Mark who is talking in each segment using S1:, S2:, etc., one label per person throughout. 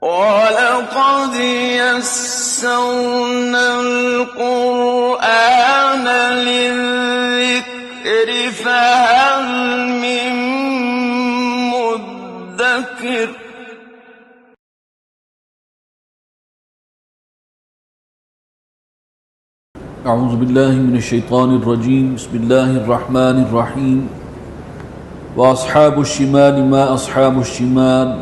S1: وَلَقَدْ يَسَّرْنَا الْقُرْآنَ لِلذِّكْرِ فَهَلْ مِن مُّدَّكِرٍ
S2: اعوذ باللہ من الشیطان الرجیم بسم اللہ الرحمن الرحیم واصحاب الشمال ما اصحاب الشمال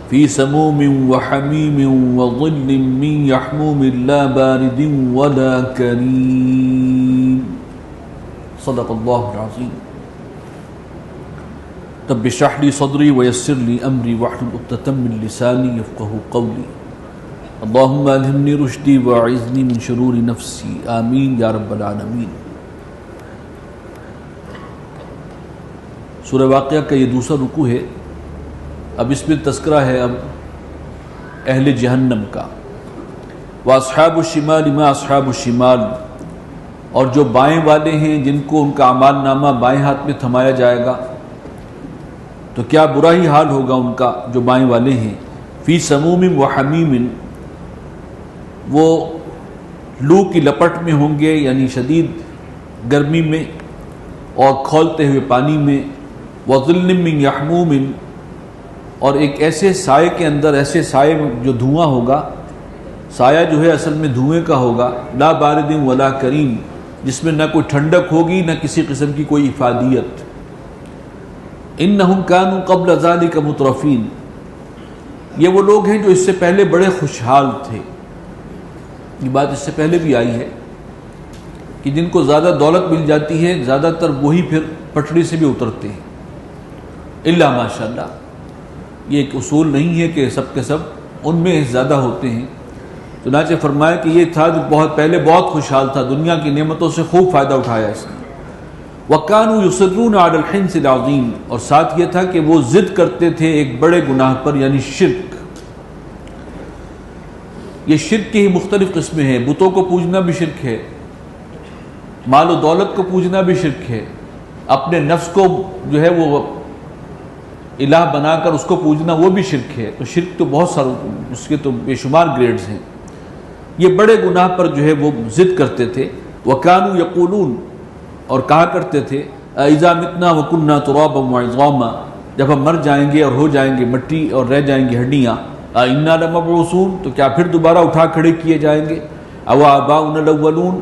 S2: فی سموم وحمیم وظل من یحموم لا بارد ولا کریم صدق اللہ العظیم رب اشرح لی صدری ویسر لی امری واحلل عقدۃ من لسانی یفقهوا قولی اللہم الہمنی رشدی واعذنی من شرور نفسی آمین یا رب العالمین۔ سورہ واقعہ کا یہ دوسرا رکوع ہے۔ اب اس میں تذکرہ ہے اب اہل جہنم کا۔ واصحاب الشمال ما اصحاب الشمال، اور جو بائیں والے ہیں جن کو ان کا اعمال نامہ بائیں ہاتھ میں تھمایا جائے گا تو کیا برا ہی حال ہوگا ان کا جو بائیں والے ہیں۔ فی سموم وحمیم، وہ لو کی لپٹ میں ہوں گے، یعنی شدید گرمی میں اور کھولتے ہوئے پانی میں، وظل من یحموم، اور ایک ایسے سائے کے اندر، ایسے سائے جو دھواں ہوگا، سایہ جو ہے اصل میں دھوئیں کا ہوگا، لا بارد ولا کریم، جس میں نہ کوئی ٹھنڈک ہوگی نہ کسی قسم کی کوئی افادیت۔ انہم کانوا قبل ذلک مترفین، یہ وہ لوگ ہیں جو اس سے پہلے بڑے خوشحال تھے۔ یہ بات اس سے پہلے بھی آئی ہے کہ جن کو زیادہ دولت مل جاتی ہے زیادہ تر وہی پھر پٹڑی سے بھی اترتے ہیں، الا ماشاءاللہ۔ یہ ایک اصول نہیں ہے کہ سب کے سب ان میں زیادہ ہوتے ہیں۔ چنانچہ فرمایا کہ یہ تھا جو بہت پہلے بہت خوشحال تھا، دنیا کی نعمتوں سے خوب فائدہ اٹھایا اس نے۔ وَكَانُوا يُصِرُّونَ عَلَى الْحِنْثِ الْعَظِيمِ، اور ساتھ یہ تھا کہ وہ ضد کرتے تھے ایک بڑے گناہ پر، یعنی شرک۔ یہ شرک کی ہی مختلف قسمیں ہیں، بتوں کو پوجنا بھی شرک ہے، مال و دولت کو پوجنا بھی شرک ہے، اپنے نفس کو جو ہے وہ الہ بنا کر اس کو پوجنا وہ بھی شرک ہے۔ تو شرک تو بہت سارے، اس کے تو بے شمار گریڈز ہیں۔ یہ بڑے گناہ پر جو ہے وہ ضد کرتے تھے۔ وَكَانُوا يَقُولُونَ، اور کہا کرتے تھے، اِذَا مِتْنَا وَكُنَّا تُرَابًا وَعِظَامًا، جب ہم مر جائیں گے اور ہو جائیں گے مٹی اور رہ جائیں گی ہڈیاں، اِنَّا لَمَبْعُوثُونَ، تو کیا پھر دوبارہ اٹھا کھڑے کیے جائیں گے؟ اَوْ آبَاؤُنَا الْأَوَّلُونَ،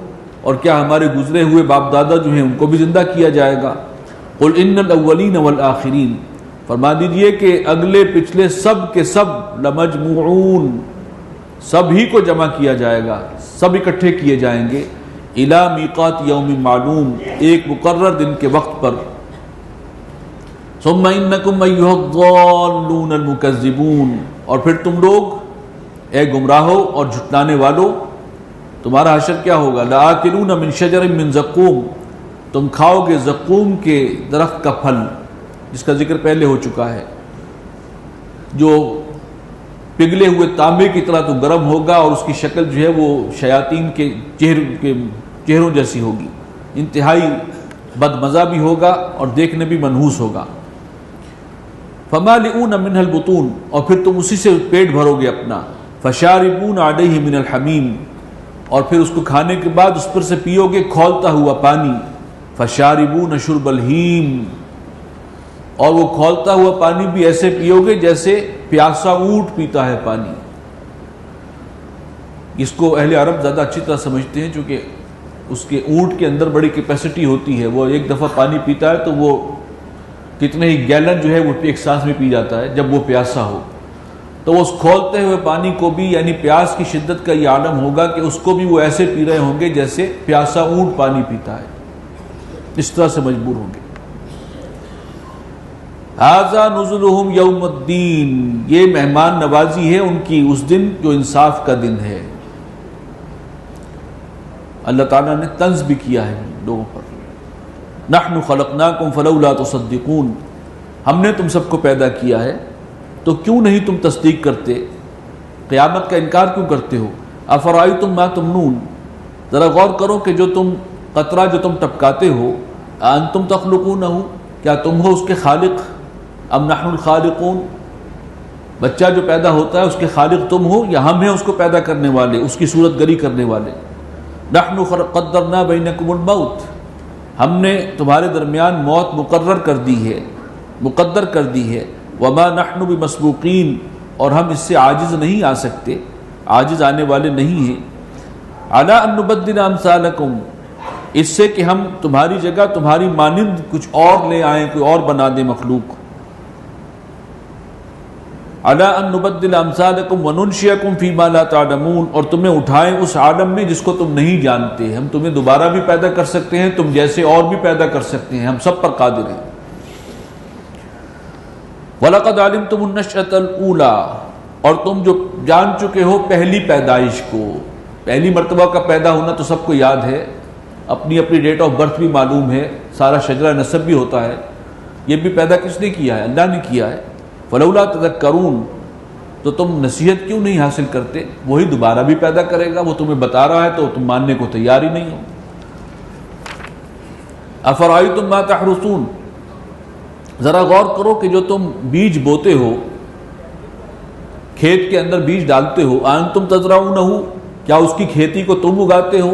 S2: اور کیا ہمارے گزرے ہوئے باپ دادا جو ہیں ان کو بھی زندہ کیا جائے گا؟ قُلْ إِنَّ الْأَوَّلِينَ وَالْآخِرِينَ، فرما دیجئے کہ اگلے پچھلے سب کے سب لَمَجْمُوعُونَ، سب ہی کو جمع کیا جائے گا، سب اکٹھے کیے جائیں گے، إِلَى مِيقَاتِ يَوْمٍ مَعْلُومٍ، ایک مقرر دن کے وقت پر۔ ثُمَّ إِنَّكُمْ أَيُّهَا الضَّالُّونَ الْمُكَذِّبُونَ، اور پھر تم لوگ اے گمراہو اور جھٹلانے والو، تمہارا حشر کیا ہوگا؟ لَآكِلُونَ مِن شَجَرٍ مِّن زَقُّومٍ، تم کھاؤ گے زقوم کے درخت کا پھل، جس کا ذکر پہلے ہو چکا ہے، جو پگھلے ہوئے تانبے کی طرح تو گرم ہوگا اور اس کی شکل جو ہے وہ شیاطین کے چہروں جیسی ہوگی، انتہائی بدمزہ بھی ہوگا اور دیکھنے بھی منحوس ہوگا۔ فَمَالِئُونَ مِنْهَا الْبُطُونَ، اور پھر تم اسی سے پیٹ بھرو گے اپنا۔ فَشَارِبُونَ عَلَيْهِ مِنَ الْحَمِيمِ، اور پھر اس کو کھانے کے بعد اس پر سے پیو گے کھولتا ہوا پانی۔ فَشَارِبُونَ شُرْبَ الْهِيمِ، اور وہ کھولتا ہوا پانی بھی ایسے پیو گے جیسے پیاسا اونٹ پیتا ہے پانی۔ اس کو اہل عرب زیادہ اچھی طرح سمجھتے ہیں، چونکہ اس کے اونٹ کے اندر بڑی کیپیسٹی ہوتی ہے، وہ ایک دفعہ پانی پیتا ہے تو وہ کتنے ہی گیلن جو ہے وہ ایک سانس میں پی جاتا ہے جب وہ پیاسا ہو۔ تو اس کھولتے ہوئے پانی کو بھی، یعنی پیاس کی شدت کا یہ عالم ہوگا کہ اس کو بھی وہ ایسے پی رہے ہوں گے جیسے پیاسا اونٹ پانی پیتا ہے، اس طرح سے مجبور ہوں گے۔ ھذا نزلہم یوم الدین، یہ مہمان نوازی ہے ان کی اس دن جو انصاف کا دن ہے۔ اللہ تعالیٰ نے طنز بھی کیا ہے لوگوں پر۔ نحن خلقناکم فلولا تصدقون، ہم نے تم سب کو پیدا کیا ہے تو کیوں نہیں تم تصدیق کرتے، قیامت کا انکار کیوں کرتے ہو؟ افرأیتم ما تمنون، ذرا غور کرو کہ جو تم قطرہ جو تم ٹپکاتے ہو، انتم تخلقونہ، کیا تم ہو اس کے خالق؟ ام نحن الخالقون، بچہ جو پیدا ہوتا ہے اس کے خالق تم ہو یا ہم ہیں اس کو پیدا کرنے والے، اس کی صورت گری کرنے والے؟ نحن قدرنا بینکم الموت، ہم نے تمہارے درمیان موت مقرر کر دی ہے، مقدر کر دی ہے۔ وما نحن بمسبوقین، اور ہم اس سے عاجز نہیں آ سکتے، عاجز آنے والے نہیں ہیں۔ علی ان نبدل امثالکم، اس سے کہ ہم تمہاری جگہ تمہاری مانند کچھ اور لے آئیں، کوئی اور بنا دیں مخلوق۔ علی ان نبدل امثالکم وننشئکم فیما لا تعلمون، اور تمہیں اٹھائیں اس عالم میں جس کو تم نہیں جانتے، ہم تمہیں دوبارہ بھی پیدا کر سکتے ہیں، تم جیسے اور بھی پیدا کر سکتے ہیں، ہم سب پر قادر ہیں۔ وَلَقَدْ عَلِمْتُمُ النَّشْأَةَ الْأُولَىٰ، اور تم جو جان چکے ہو پہلی پیدائش کو، پہلی مرتبہ کا پیدا ہونا تو سب کو یاد ہے، اپنی اپنی ڈیٹ آف برتھ بھی معلوم ہے، سارا شجرہ نسب بھی ہوتا ہے، یہ بھی پیدا کس نے کیا ہے؟ اللہ نے کیا ہے۔ فَلَوْلَا تَذَكَّرُونَ، تو تم نصیحت کیوں نہیں حاصل کرتے؟ وہی دوبارہ بھی پیدا کرے گا، وہ تمہیں بتا رہا ہے تو تم ماننے کو تیار ہی نہیں ہو۔ أَفَرَأَيْتُم مَّا تَحْرُثُونَ، ذرا غور کرو کہ جو تم بیج بوتے ہو، کھیت کے اندر بیج ڈالتے ہو، أَأَنتُمْ تَزْرَعُونَهُ، کیا اس کی کھیتی کو تم اگاتے ہو؟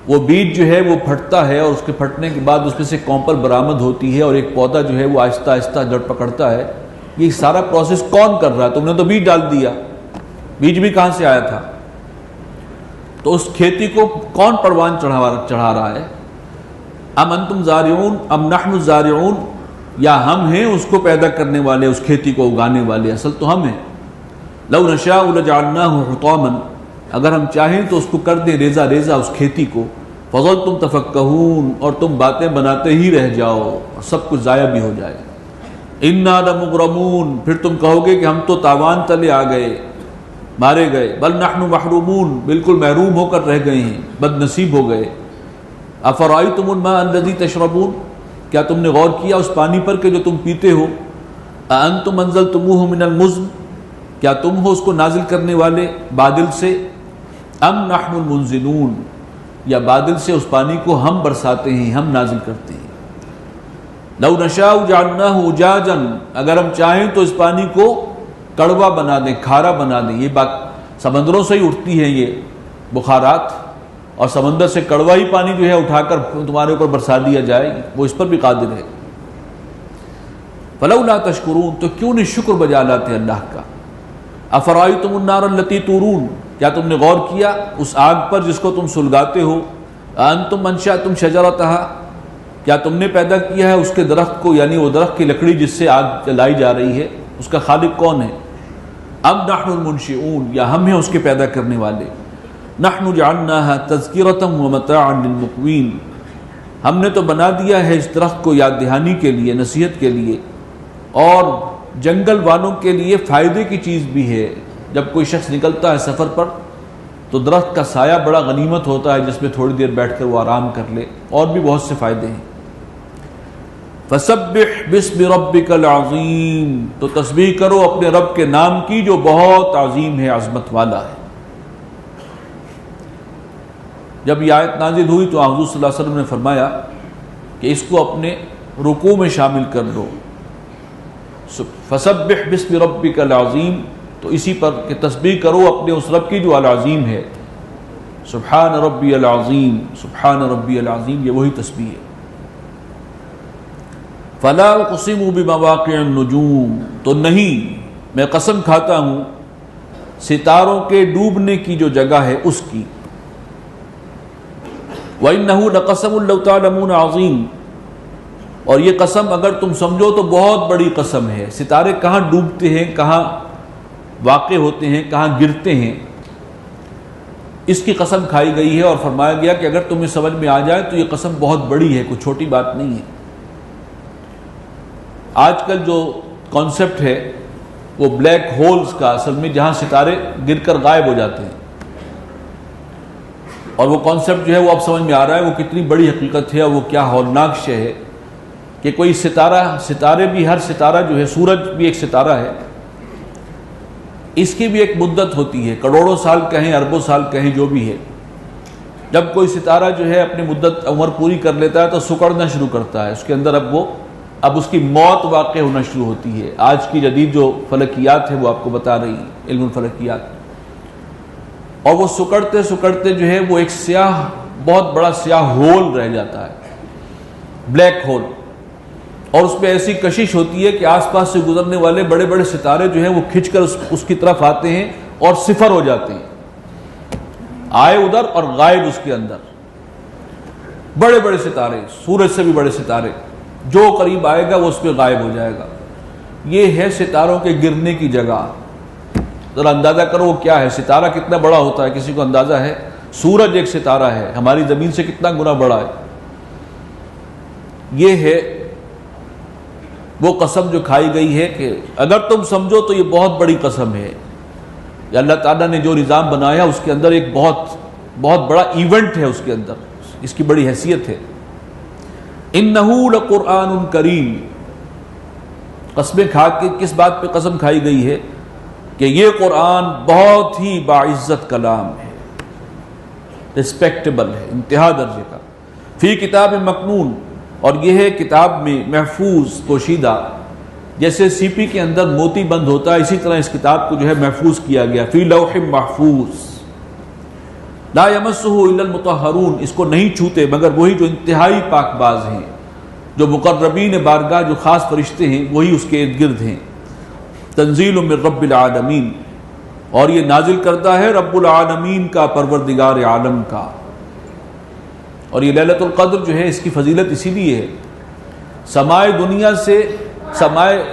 S2: وہ بیج جو ہے وہ پھٹتا ہے، اور اس کے پھٹنے کے بعد اس میں سے کونپل برآمد ہوتی ہے، اور ایک پودا جو ہے وہ آہستہ آہستہ جڑ پکڑتا ہے۔ یہ سارا پروسیس کون کر رہا ہے؟ تم نے تو بیج ڈال دیا، بیج بھی کہاں سے آیا تھا؟ تو اس کھیتی کو کون پروان چڑھا رہا ہے؟ ام انتم زارعون ام نحن الزارعون، یا ہم ہیں اس کو پیدا کرنے والے، اس کھیتی کو اگانے والے، اصل تو ہم ہیں۔ لو نشاء لجعلناه حطاما، اگر ہم چاہیں تو اس کو کر دیں ریزہ ریزہ اس کھیتی کو، فظلتم تفکہون، اور تم باتیں بناتے ہی رہ جاؤ اور سب کچھ ضائع بھی ہو جائے۔ انا لمغرمون، پھر تم کہو گے کہ ہم تو تاوان تلے آ گئے، مارے گئے۔ بل نحن محرومون، بالکل محروم ہو کر رہ گئے ہیں، بد نصیب ہو گئے۔ افرأیتم الماء الذی تشربون، کیا تم نے غور کیا اس پانی پر کہ جو تم پیتے ہو؟ اانتم انزلتموہ من المزن، کیا تم ہو اس کو نازل کرنے والے بادل سے؟ ام نحن المنزلون، یا بادل سے اس پانی کو ہم برساتے ہیں، ہم نازل کرتے ہیں۔ لو نشاء جعلناہ اجاجا، اگر ہم چاہیں تو اس پانی کو کڑوا بنا دیں، کھارا بنا دیں۔ یہ بات سمندروں سے ہی اٹھتی ہے یہ بخارات، اور سمندر سے کڑوا ہی پانی جو ہے اٹھا کر تمہارے اوپر برسا دیا جائے، وہ اس پر بھی قادر ہے۔ فلولا تشکرون، تو کیوں نہیں شکر بجا لاتے اللہ کا؟ افرأیتم النار التی تورون، کیا تم نے غور کیا اس آگ پر جس کو تم سلگاتے ہو؟ انتم انشأتم شجرتہا، کیا تم نے پیدا کیا ہے اس کے درخت کو، یعنی وہ درخت کی لکڑی جس سے آگ جلائی جا رہی ہے، اس کا خالق کون ہے؟ ام نحن المنشئون، یا ہم ہیں اس کے پیدا کرنے والے۔ نحن جعلناها تذکرۃ ومتاعا للمقوین، ہم نے تو بنا دیا ہے اس درخت کو یاد دہانی کے لیے، نصیحت کے لیے، اور جنگل والوں کے لیے فائدے کی چیز بھی ہے۔ جب کوئی شخص نکلتا ہے سفر پر تو درخت کا سایہ بڑا غنیمت ہوتا ہے، جس میں تھوڑی دیر بیٹھ کر وہ آرام کر لے، اور بھی بہت سے فائدے ہیں۔ فسبح باسم ربک العظیم، تو تسبیح کرو اپنے رب کے نام کی جو بہت عظیم ہے، عظمت والا ہے۔ جب یہ آیت نازل ہوئی تو حضور صلی اللہ علیہ وسلم نے فرمایا کہ اس کو اپنے رکوع میں شامل کر لو، فسبح باسم ربک العظیم، تو اسی پر کہ تسبیح کرو اپنے اس رب کی جو العظیم ہے۔ سبحان ربی العظیم، سبحان ربی العظیم، یہ وہی تسبیح ہے۔ فلا اقسم بمواقع النجوم، تو نہیں، میں قسم کھاتا ہوں ستاروں کے ڈوبنے کی جو جگہ ہے اس کی۔ وَإِنَّهُ لَقَسَمٌ لَوْ تَعْلَمُونَ عَظِيمٌ، اور یہ قسم اگر تم سمجھو تو بہت بڑی قسم ہے۔ ستارے کہاں ڈوبتے ہیں، کہاں واقع ہوتے ہیں، کہاں گرتے ہیں، اس کی قسم کھائی گئی ہے، اور فرمایا گیا کہ اگر تمہیں سمجھ میں آ جائے تو یہ قسم بہت بڑی ہے، کوئی چھوٹی بات نہیں ہے۔ آج کل جو کانسیپٹ ہے وہ بلیک ہولز کا، اصل میں جہاں ستارے گر کر غائب ہو جاتے ہیں، اور وہ کانسیپٹ جو ہے وہ اب سمجھ میں آ رہا ہے وہ کتنی بڑی حقیقت ہے، اور وہ کیا ہولناک شے ہے کہ کوئی ستارے بھی، ہر ستارہ جو ہے، سورج بھی ایک ستارہ ہے، اس کی بھی ایک مدت ہوتی ہے، کروڑوں سال کہیں، اربوں سال کہیں، جو بھی ہے۔ جب کوئی ستارہ جو ہے اپنی مدت عمر پوری کر لیتا ہے تو سکڑنا شروع کرتا ہے، اس کے اندر اب وہ اب اس کی موت واقع ہونا شروع ہوتی ہے. آج کی جدید جو فلکیات ہے وہ آپ کو بتا رہی ہیں، علم الفلکیات. اور وہ سکڑتے سکڑتے جو ہے وہ ایک سیاہ، بہت بڑا سیاہ ہول رہ جاتا ہے، بلیک ہول. اور اس میں ایسی کشش ہوتی ہے کہ آس پاس سے گزرنے والے بڑے بڑے ستارے جو ہیں وہ کھنچ کر اس کی طرف آتے ہیں اور صفر ہو جاتے ہیں، آئے ادھر اور غائب اس کے اندر. بڑے بڑے ستارے، سورج سے بھی بڑے ستارے، جو قریب آئے گا وہ اس پہ غائب ہو جائے گا. یہ ہے ستاروں کے گرنے کی جگہ. ذرا اندازہ کرو وہ کیا ہے، ستارہ کتنا بڑا ہوتا ہے، کسی کو اندازہ ہے؟ سورج ایک ستارہ ہے، ہماری زمین سے کتنا گنا بڑا ہے. یہ ہے وہ قسم جو کھائی گئی ہے کہ اگر تم سمجھو تو یہ بہت بڑی قسم ہے. یا اللہ تعالیٰ نے جو نظام بنایا اس کے اندر ایک بہت بڑا ایونٹ ہے، اس کے اندر اس کی بڑی حیثیت ہے. انہو لقرآن کریم. قسمیں کھا کے کس بات پہ قسم کھائی گئی ہے؟ کہ یہ قرآن بہت ہی باعزت کلام ہے، ریسپیکٹیبل ہے، انتہا درجے کا. فی کتاب مکنون، اور یہ ہے کتاب میں محفوظ، پوشیدہ. جیسے سی پی کے اندر موتی بند ہوتا ہے، اسی طرح اس کتاب کو جو ہے محفوظ کیا گیا. فی لوح محفوظ. لا یمسہ الا المطہرون. اس کو نہیں چھوتے مگر وہی جو انتہائی پاک باز ہیں، جو مقربین بارگاہ، جو خاص فرشتے ہیں وہی اس کے ارد گرد ہیں. تنزیل من رب العالمین. اور یہ نازل کردہ ہے رب العالمین کا، پروردگار عالم کا. اور یہ لیلۃ القدر جو ہے اس کی فضیلت اسی لیے ہے، سمائے دنیا سے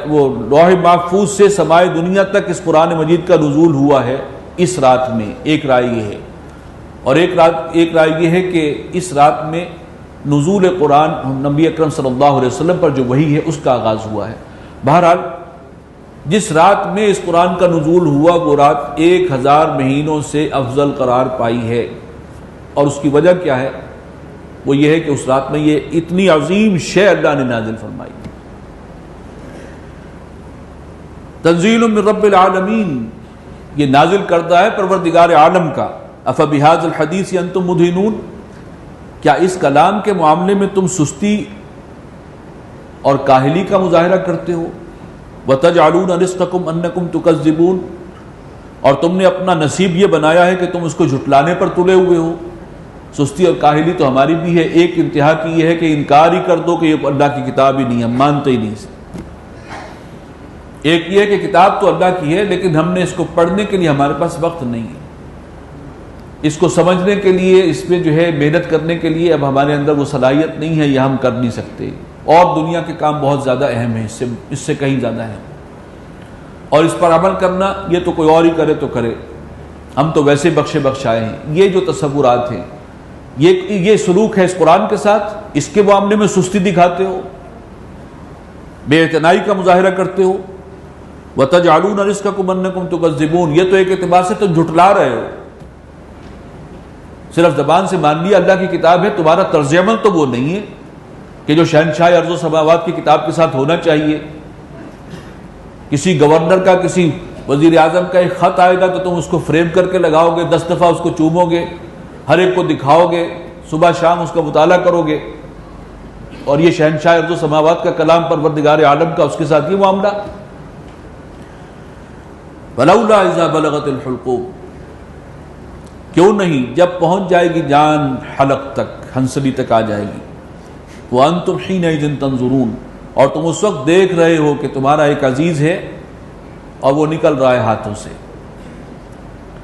S2: وہ لوح محفوظ سے سمائے دنیا تک اس قرآن مجید کا نزول ہوا ہے اس رات میں. ایک رائے یہ ہے، اور ایک رائے یہ ہے کہ اس رات میں نزول قرآن نبی اکرم صلی اللہ علیہ وسلم پر جو وحی ہے اس کا آغاز ہوا ہے. بہرحال جس رات میں اس قرآن کا نزول ہوا وہ رات 1000 مہینوں سے افضل قرار پائی ہے. اور اس کی وجہ کیا ہے؟ وہ یہ ہے کہ اس رات میں یہ اتنی عظیم شے اللہ نے نازل فرمائی. تنزیل من رب العالمین، یہ نازل کردہ ہے پروردگار عالم کا. افبہذا الحدیث انتم مدہنون. کیا اس کلام کے معاملے میں تم سستی اور کاہلی کا مظاہرہ کرتے ہو؟ وَتَجْعَلُونَ رِزْقَكُمْ أَنَّكُمْ تُكَذِّبُونَ. اور تم نے اپنا نصیب یہ بنایا ہے کہ تم اس کو جھٹلانے پر تلے ہوئے ہو. سستی اور کاہلی تو ہماری بھی ہے. ایک انتہا کی یہ ہے کہ انکار ہی کر دو کہ یہ اللہ کی کتاب ہی نہیں، ہم مانتے ہی نہیں اسے. ایک یہ ہے کہ کتاب تو اللہ کی ہے لیکن ہم نے اس کو پڑھنے کے لیے ہمارے پاس وقت نہیں ہے، اس کو سمجھنے کے لیے، اس میں جو ہے محنت کرنے کے لیے اب ہمارے اندر وہ صلاحیت نہیں ہے، یہ ہم کر نہیں سکتے. اور دنیا کے کام بہت زیادہ اہم ہیں، اس سے کہیں زیادہ اہم. اور اس پر عمل کرنا یہ تو کوئی اور ہی کرے تو کرے، ہم تو ویسے بخشے بخشائے ہیں. یہ جو تصورات ہیں، یہ سلوک ہے اس قرآن کے ساتھ. اس کے معاملے میں سستی دکھاتے ہو، بے اعتنائی کا مظاہرہ کرتے ہو. وَتَجْعَلُونَ رِزْقَكُمْ أَنَّكُمْ تُكَذِّبُونَ. یہ تو ایک اعتبار سے تم جھٹلا رہے ہو، صرف زبان سے مان لیا اللہ کی کتاب ہے، تمہارا طرز عمل تو وہ نہیں ہے کہ جو شہنشاہ ارض و سماوات کی کتاب کے ساتھ ہونا چاہیے. کسی گورنر کا، کسی وزیر اعظم کا ایک خط آئے گا تو تم اس کو فریم کر کے لگاؤ گے، 10 دفعہ اس کو چومو گے، ہر ایک کو دکھاؤ گے، صبح شام اس کا مطالعہ کرو گے. اور یہ شہنشاہ ارض و سماوات کا کلام پروردگار عالم کا، اس کے ساتھ یہ معاملہ. وَلَوْلَا إِذَا بَلَغَتِ الْحُلْقُومَ. کیوں نہیں جب پہنچ جائے گی جان حلق تک، ہنسلی تک آ جائے گی. وَأَنْتُمْ حِينَئِذٍ تَنْظُرُونَ. اور تم اس وقت دیکھ رہے ہو کہ تمہارا ایک عزیز ہے اور وہ نکل رہا ہے ہاتھوں سے.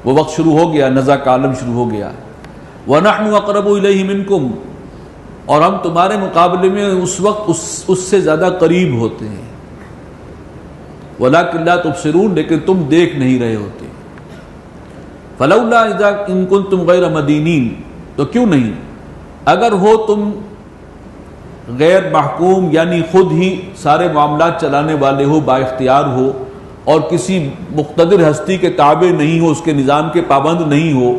S2: وہ وقت شروع ہو گیا، نزع کا عالم شروع ہو گیا. وَنَحْنُ أَقْرَبُ إِلَيْهِ مِنْكُمْ. اور ہم تمہارے مقابلے میں اس وقت اس سے زیادہ قریب ہوتے ہیں. وَلَكِنْ لَا تُبْصِرُونَ. لیکن تم دیکھ نہیں رہے ہوتے. فَلَوْلَا إِذَا إِن كُنْتُمْ غَيْرَ مَدِينِينَ. تو کیوں نہیں اگر ہو تم غیر محکوم، یعنی خود ہی سارے معاملات چلانے والے ہو، با اختیار ہو، اور کسی مقتدر ہستی کے تابع نہیں ہو، اس کے نظام کے پابند نہیں ہو،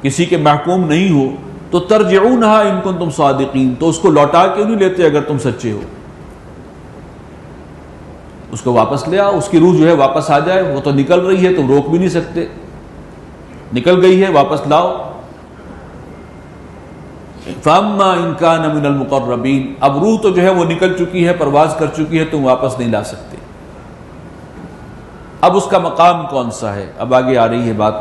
S2: کسی کے محکوم نہیں ہو، تو ترجعونها ان کنتم صادقین. تو اس کو لوٹا کیوں نہیں لیتے اگر تم سچے ہو؟ اس کو واپس لے آؤ، اس کی روح جو ہے واپس آ جائے. وہ تو نکل رہی ہے، تم روک بھی نہیں سکتے، نکل گئی ہے، واپس لاؤ. فَأَمَّا إِن كَانَ مِنَ الْمُقَرَّبِينَ، اب روح تو جو ہے وہ نکل چکی ہے، پرواز کر چکی ہے، تم واپس نہیں لا سکتے۔ اب اس کا مقام کون سا ہے؟ اب آگے آ رہی ہے بات۔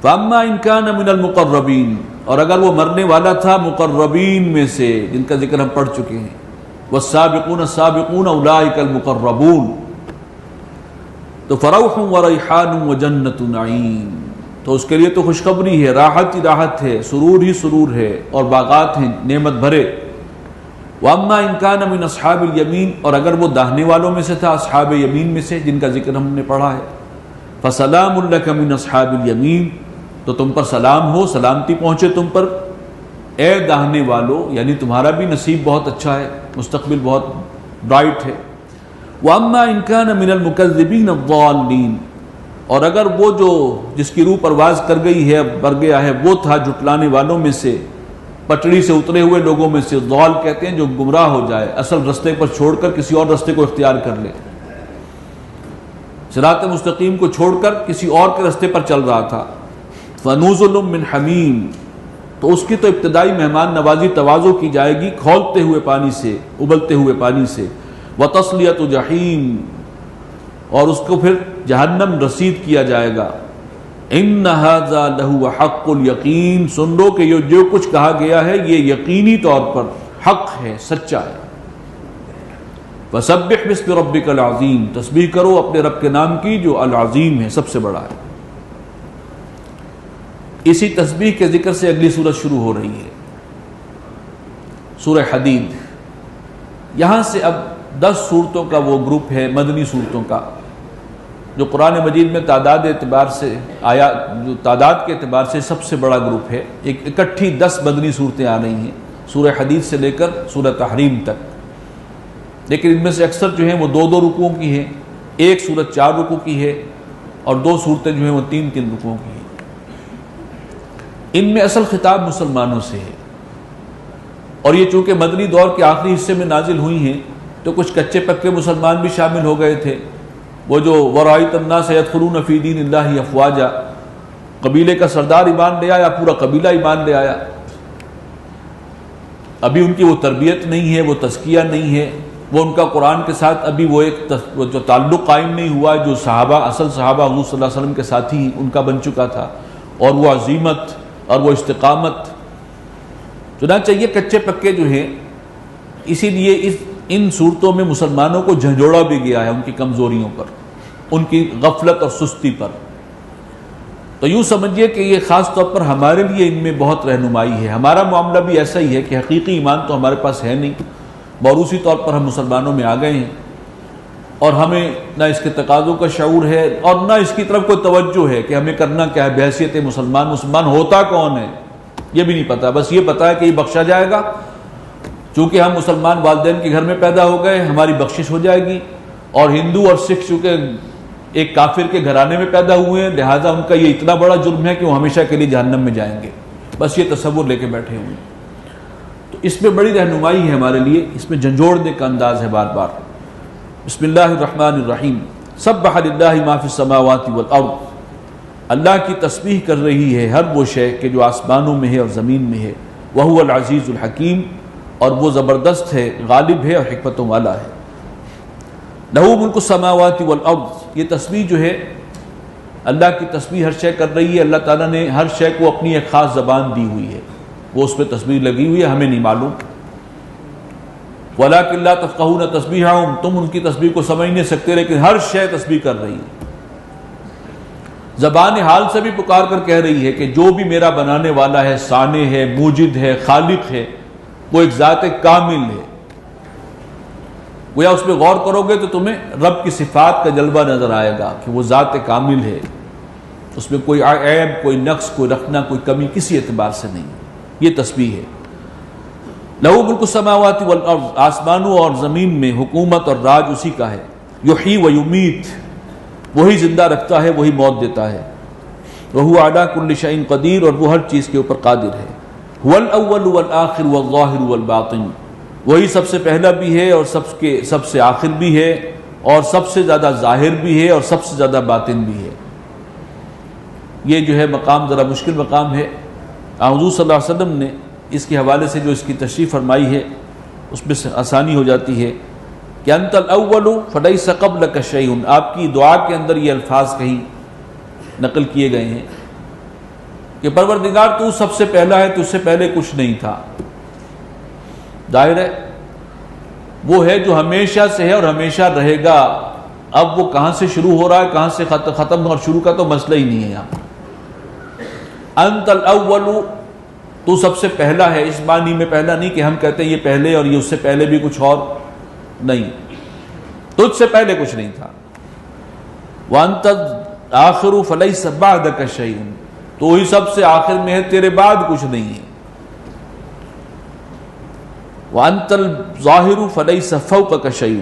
S2: فَأَمَّا إِن كَانَ مِنَ الْمُقَرَّبِينَ، اور اگر وہ مرنے والا تھا مقربین میں سے جن کا ذکر ہم پڑھ چکے ہیں، وَالسَّابِقُونَ السَّابِقُونَ أُولَٰئِكَ الْمُقَرَّبُونَ، تو فَرَوْحٌ وَرَيْحَانٌ وَجَنَّةُ نَعِيمٍ، تو اس کے لیے تو خوشخبری ہے، راحت ہی راحت ہے، سرور ہی سرور ہے، اور باغات ہیں نعمت بھرے۔ وَأَمَّا إِن كَانَ مِنْ أَصْحَابِ الْيَمِينَ، اور اگر وہ داہنے والوں میں سے تھا، اصحاب یمین میں سے جن کا ذکر ہم نے پڑھا ہے، فَسَلَامٌ لَكَ مِنْ أَصْحَابِ الْيَمِينَ، تو تم پر سلام ہو، سلامتی پہنچے تم پر اے داہنے والو، یعنی تمہارا بھی نصیب بہت اچھا ہے، مستقبل بہت برائٹ ہے۔ وَأَمَّا إِن كَانَ مِنَ الْمُكَذِّبِينَ الضَّالِّينَ، اور اگر وہ جو جس کی روح پرواز کر گئی ہے، بر گیا ہے، وہ تھا جھٹلانے والوں میں سے، پٹڑی سے اترے ہوئے لوگوں میں سے، ضال کہتے ہیں جو گمراہ ہو جائے، اصل رستے پر چھوڑ کر کسی اور رستے کو اختیار کر لے، صراط مستقیم کو چھوڑ کر کسی اور کے رستے پر چل رہا تھا۔ فَنُزُلٌ مِّنْ حَمِيمٍ، تو اس کی تو ابتدائی مہمان نوازی تواضع کی جائے گی کھولتے ہوئے پانی سے، ابلتے ہوئے پانی سے، وَتَصْلِيَةُ جَحِيمٍ، اور اس کو پھر جہنم رسید کیا جائے گا۔ إِنَّ هَذَا لَهُوَ حَقُّ الْيَقِينَ، سن لو کہ یہ جو کچھ کہا گیا ہے یہ یقینی طور پر حق ہے، سچا ہے۔ فَسَبِّحْ بِاسْمِ رَبِّكَ الْعَظِيمِ، تسبیح کرو اپنے رب کے نام کی جو العظیم ہے، سب سے بڑا ہے۔ اسی تسبیح کے ذکر سے اگلی سورت شروع ہو رہی ہے، سورہ حدید۔ یہاں سے اب 10 سورتوں کا وہ گروپ ہے مدنی سورتوں کا، جو قرآن مجید میں تعداد اعتبار سے جو تعداد کے اعتبار سے سب سے بڑا گروپ ہے۔ ایک اکٹھی 10 مدنی صورتیں آ رہی ہیں، سورہ حدید سے لے کر سورہ تحریم تک، لیکن ان میں سے اکثر جو ہیں وہ 2 رکوعوں کی ہیں، ایک سورت 4 رکوع کی ہے، اور 2 سورتیں جو ہیں وہ 3 رکوعوں کی ہیں۔ ان میں اصل خطاب مسلمانوں سے ہے، اور یہ چونکہ مدنی دور کے آخری حصے میں نازل ہوئی ہیں تو کچھ کچے پکے مسلمان بھی شامل ہو گئے تھے، وہ جو وَرَأَيْتَ النَّاسَ يَدْخُلُونَ فِي دِينِ اللَّهِ أَفْوَاجًا، قبیلے کا سردار ایمان لے آیا، پورا قبیلہ ایمان لے آیا، ابھی ان کی وہ تربیت نہیں ہے، وہ تزکیہ نہیں ہے، وہ ان کا قرآن کے ساتھ ابھی وہ جو تعلق قائم نہیں ہوا جو صحابہ اصل صحابہ حضور صلی اللہ علیہ وسلم کے ساتھی ان کا بن چکا تھا، اور وہ عزیمت اور وہ استقامت۔ چنانچہ یہ کچے پکے جو ہیں، اسی لیے ان صورتوں میں مسلمانوں کو جھنجھوڑا بھی گیا ہے ان کی کمزوریوں پر، ان کی غفلت اور سستی پر۔ تو یوں سمجھیے کہ یہ خاص طور پر ہمارے لیے ان میں بہت رہنمائی ہے۔ ہمارا معاملہ بھی ایسا ہی ہے کہ حقیقی ایمان تو ہمارے پاس ہے نہیں، موروثی طور پر ہم مسلمانوں میں آ گئے ہیں، اور ہمیں نہ اس کے تقاضوں کا شعور ہے اور نہ اس کی طرف کوئی توجہ ہے کہ ہمیں کرنا کیا ہے، بحیثیت مسلمان ہوتا کون ہے یہ بھی نہیں پتا، بس یہ پتا ہے کہ یہ بخشا جائے گا، چونکہ ہم مسلمان والدین کے گھر میں پیدا ہو گئے ہماری بخشش ہو جائے گی، اور ہندو اور سکھ چونکہ ایک کافر کے گھرانے میں پیدا ہوئے ہیں لہٰذا ان کا یہ اتنا بڑا جرم ہے کہ وہ ہمیشہ کے لیے جہنم میں جائیں گے، بس یہ تصور لے کے بیٹھے ہوئے ہیں۔ تو اس میں بڑی رہنمائی ہے ہمارے لیے، اس میں جھنجھوڑنے کا انداز ہے بار بار۔ بسم اللہ الرحمن الرحیم، سبح للہ ما فی السماوات والارض، اللہ کی تسبیح کر رہی ہے ہر وہ شے کہ جو آسمانوں میں ہے اور زمین میں ہے، وہو العزیز الحکیم، اور وہ زبردست ہے، غالب ہے اور حکمتوں والا ہے۔ لہو ملک السماوات والارض، یہ تسبیح جو ہے اللہ کی تسبیح ہر شے کر رہی ہے، اللہ تعالیٰ نے ہر شے کو اپنی ایک خاص زبان دی ہوئی ہے، وہ اس پہ تسبیح لگی ہوئی ہے، ہمیں نہیں معلوم۔ وَلَٰكِن لَا تَفْقَهُونَ تَسْبِيحَهُمْ، تم ان کی تسبیح کو سمجھ نہیں سکتے، لیکن ہر شے تسبیح کر رہی ہے، زبان حال سے بھی پکار کر کہہ رہی ہے کہ جو بھی میرا بنانے والا ہے، صانع ہے، موجد ہے، خالق ہے، وہ ایک ذات کامل ہے۔ گویا اس میں غور کرو گے تو تمہیں رب کی صفات کا جلوہ نظر آئے گا کہ وہ ذات کامل ہے، اس میں کوئی عیب، کوئی نقص، کوئی رکھنا، کوئی کمی کسی اعتبار سے نہیں، یہ تسبیح ہے۔ لہو ملک السماوات والارض، آسمانوں اور زمین میں حکومت اور راج اسی کا ہے، یحیی و یمیت، وہی زندہ رکھتا ہے، وہی موت دیتا ہے، وہو علی کل شیء قدیر، اور وہ ہر چیز کے اوپر قادر ہے۔ هو الاول والآخر والظاہر والباطن، وہی سب سے پہلا بھی ہے اور سب سے آخر بھی ہے، اور سب سے زیادہ ظاہر بھی ہے اور سب سے زیادہ باطن بھی ہے۔ یہ جو ہے مقام ذرا مشکل مقام ہے۔ حضور صلی اللہ علیہ وسلم نے اس کے حوالے سے جو اس کی تشریح فرمائی ہے اس میں سے آسانی ہو جاتی ہے کہ انت الاول فلیس قبلک شیء، آپ کی دعا کے اندر یہ الفاظ کہیں نقل کیے گئے ہیں کہ پروردگار تو سب سے پہلا ہے، تو اس سے پہلے کچھ نہیں تھا۔ ظاہر ہے وہ ہے جو ہمیشہ سے ہے اور ہمیشہ رہے گا، اب وہ کہاں سے شروع ہو رہا ہے کہاں سے ختم اور شروع کا تو مسئلہ ہی نہیں ہے یہاں۔ انت الاول، تو سب سے پہلا ہے، اس معنی میں پہلا نہیں کہ ہم کہتے ہیں یہ پہلے اور یہ اس سے پہلے بھی کچھ اور نہیں، تجھ سے پہلے کچھ نہیں تھا۔ وانت آخر فلیس بعدک شیء، تو ہی سب سے آخر میں ہے، تیرے بعد کچھ نہیں ہے۔ وانت الظاہر فلیس فوقک شیء،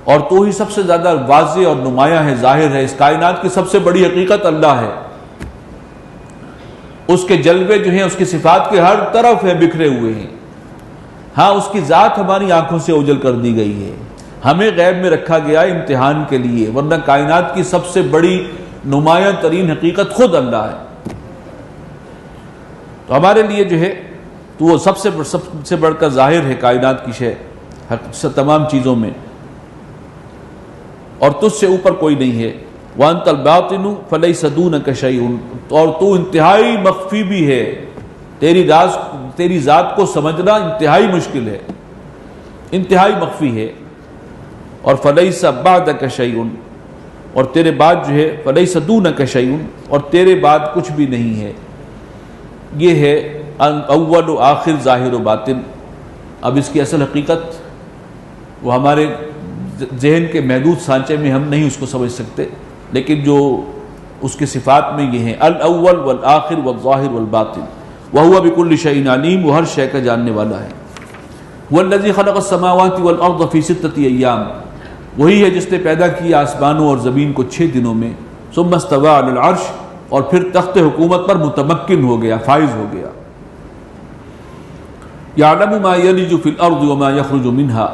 S2: اور تو ہی سب سے زیادہ واضح اور نمایاں ہے، ظاہر ہے، اس کائنات کی سب سے بڑی حقیقت اللہ ہے، اس کے جلوے جو ہیں اس کی صفات کے ہر طرف ہیں، بکھرے ہوئے ہیں۔ ہاں اس کی ذات ہماری آنکھوں سے اوجھل کر دی گئی ہے، ہمیں غیب میں رکھا گیا امتحان کے لیے، ورنہ کائنات کی سب سے بڑی نمایاں ترین حقیقت خود اللہ ہے۔ تو ہمارے لیے جو ہے تو وہ سب سے بڑھ کر ظاہر ہے کائنات کی شے تمام چیزوں میں، اور تجھ سے اوپر کوئی نہیں ہے۔ وانت الباطن فلیس دونک شیء، اور تو انتہائی مخفی بھی ہے، تیری ذات کو سمجھنا انتہائی مشکل ہے، انتہائی مخفی ہے۔ اور فلیس بعدک شیء، اور تیرے بعد جو ہے فلیس دونک شیء، اور تیرے بعد کچھ بھی نہیں ہے۔ یہ ہے اول و آخر، ظاہر و باطن۔ اب اس کی اصل حقیقت وہ ہمارے ذہن کے محدود سانچے میں ہم نہیں اس کو سمجھ سکتے، لیکن جو اس کے صفات میں یہ ہیں الاول والآخر والظاہر والباطن، وہو بکل شیء علیم، وہ ہر شے کا جاننے والا ہے۔ والذی خلق السماوات والارض فی 6 ایام، وہی ہے جس نے پیدا کیا آسمانوں اور زمین کو 6 دنوں میں، ثم استوى علی العرش، اور پھر تخت حکومت پر متمکن ہو گیا، فائز ہو گیا۔ یعلم ما یلج فی الارض وما یخرج منها،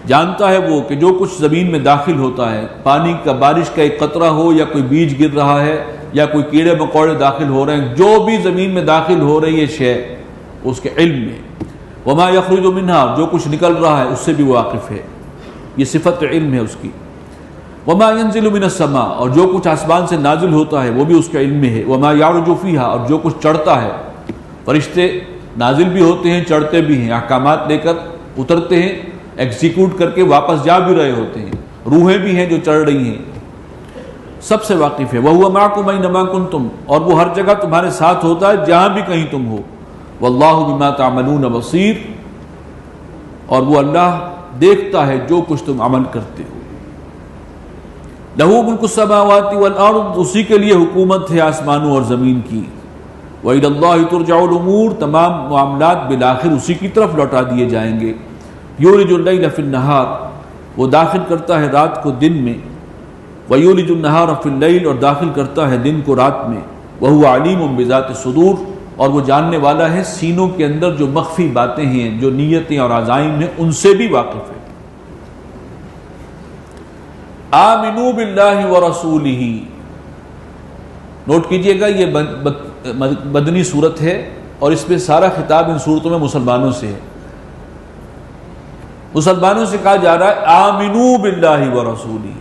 S2: جانتا ہے وہ کہ جو کچھ زمین میں داخل ہوتا ہے، پانی کا، بارش کا ایک قطرہ ہو یا کوئی بیج گر رہا ہے یا کوئی کیڑے مکوڑے داخل ہو رہے ہیں، جو بھی زمین میں داخل ہو رہی ہے شے اس کے علم میں۔ وما یخرج منها، جو کچھ نکل رہا ہے اس سے بھی واقف ہے، یہ صفت علم ہے اس کی۔ وما ينزل من السماء، اور جو کچھ آسمان سے نازل ہوتا ہے وہ بھی اس کے علم میں ہے۔ وما يعرج فيها، اور جو کچھ چڑھتا ہے، فرشتے نازل بھی ہوتے ہیں، چڑھتے بھی ہیں، احکامات لے کر اترتے ہیں، ایگزیکیوٹ کر کے واپس جا بھی رہے ہوتے ہیں، روحیں بھی ہیں جو چڑھ رہی ہیں، سب سے واقف ہے۔ وَهُوَ مَعَكُمْ أَيْنَمَا كُنْتُمْ، اور وہ ہر جگہ تمہارے ساتھ ہوتا ہے جہاں بھی کہیں تم ہو۔ وَاللَّهُ بِمَا تَعْمَلُونَ بَصِيرٌ، اور وہ اللہ دیکھتا ہے جو کچھ تم عمل کرتے ہو۔ لَهُ مُلْكُ السَّمَاوَاتِ وَالْأَرْضِ، اسی کے لیے حکومت ہے آسمانوں اور زمین کی۔ وَإِلَى اللَّهِ تُرْجَعُ الْأُمُورُ، تمام معاملات بالآخر اسی کی طرف لوٹا دیے جائیں گے۔ یولج اللیل فی النہار، وہ داخل کرتا ہے رات کو دن میں، ویولج النہار فی اللیل، اور داخل کرتا ہے دن کو رات میں۔ وہو علیم بذات الصدور، اور وہ جاننے والا ہے سینوں کے اندر جو مخفی باتیں ہیں، جو نیتیں اور عزائم ہیں، ان سے بھی واقف ہے۔ آمنوا باللہ ورسولہ، نوٹ کیجئے گا یہ مدنی صورت ہے، اور اس میں سارا خطاب ان صورتوں میں مسلمانوں سے ہے۔ مسلمانوں سے کہا جا رہا ہے آمنوا باللہ ورسولہ،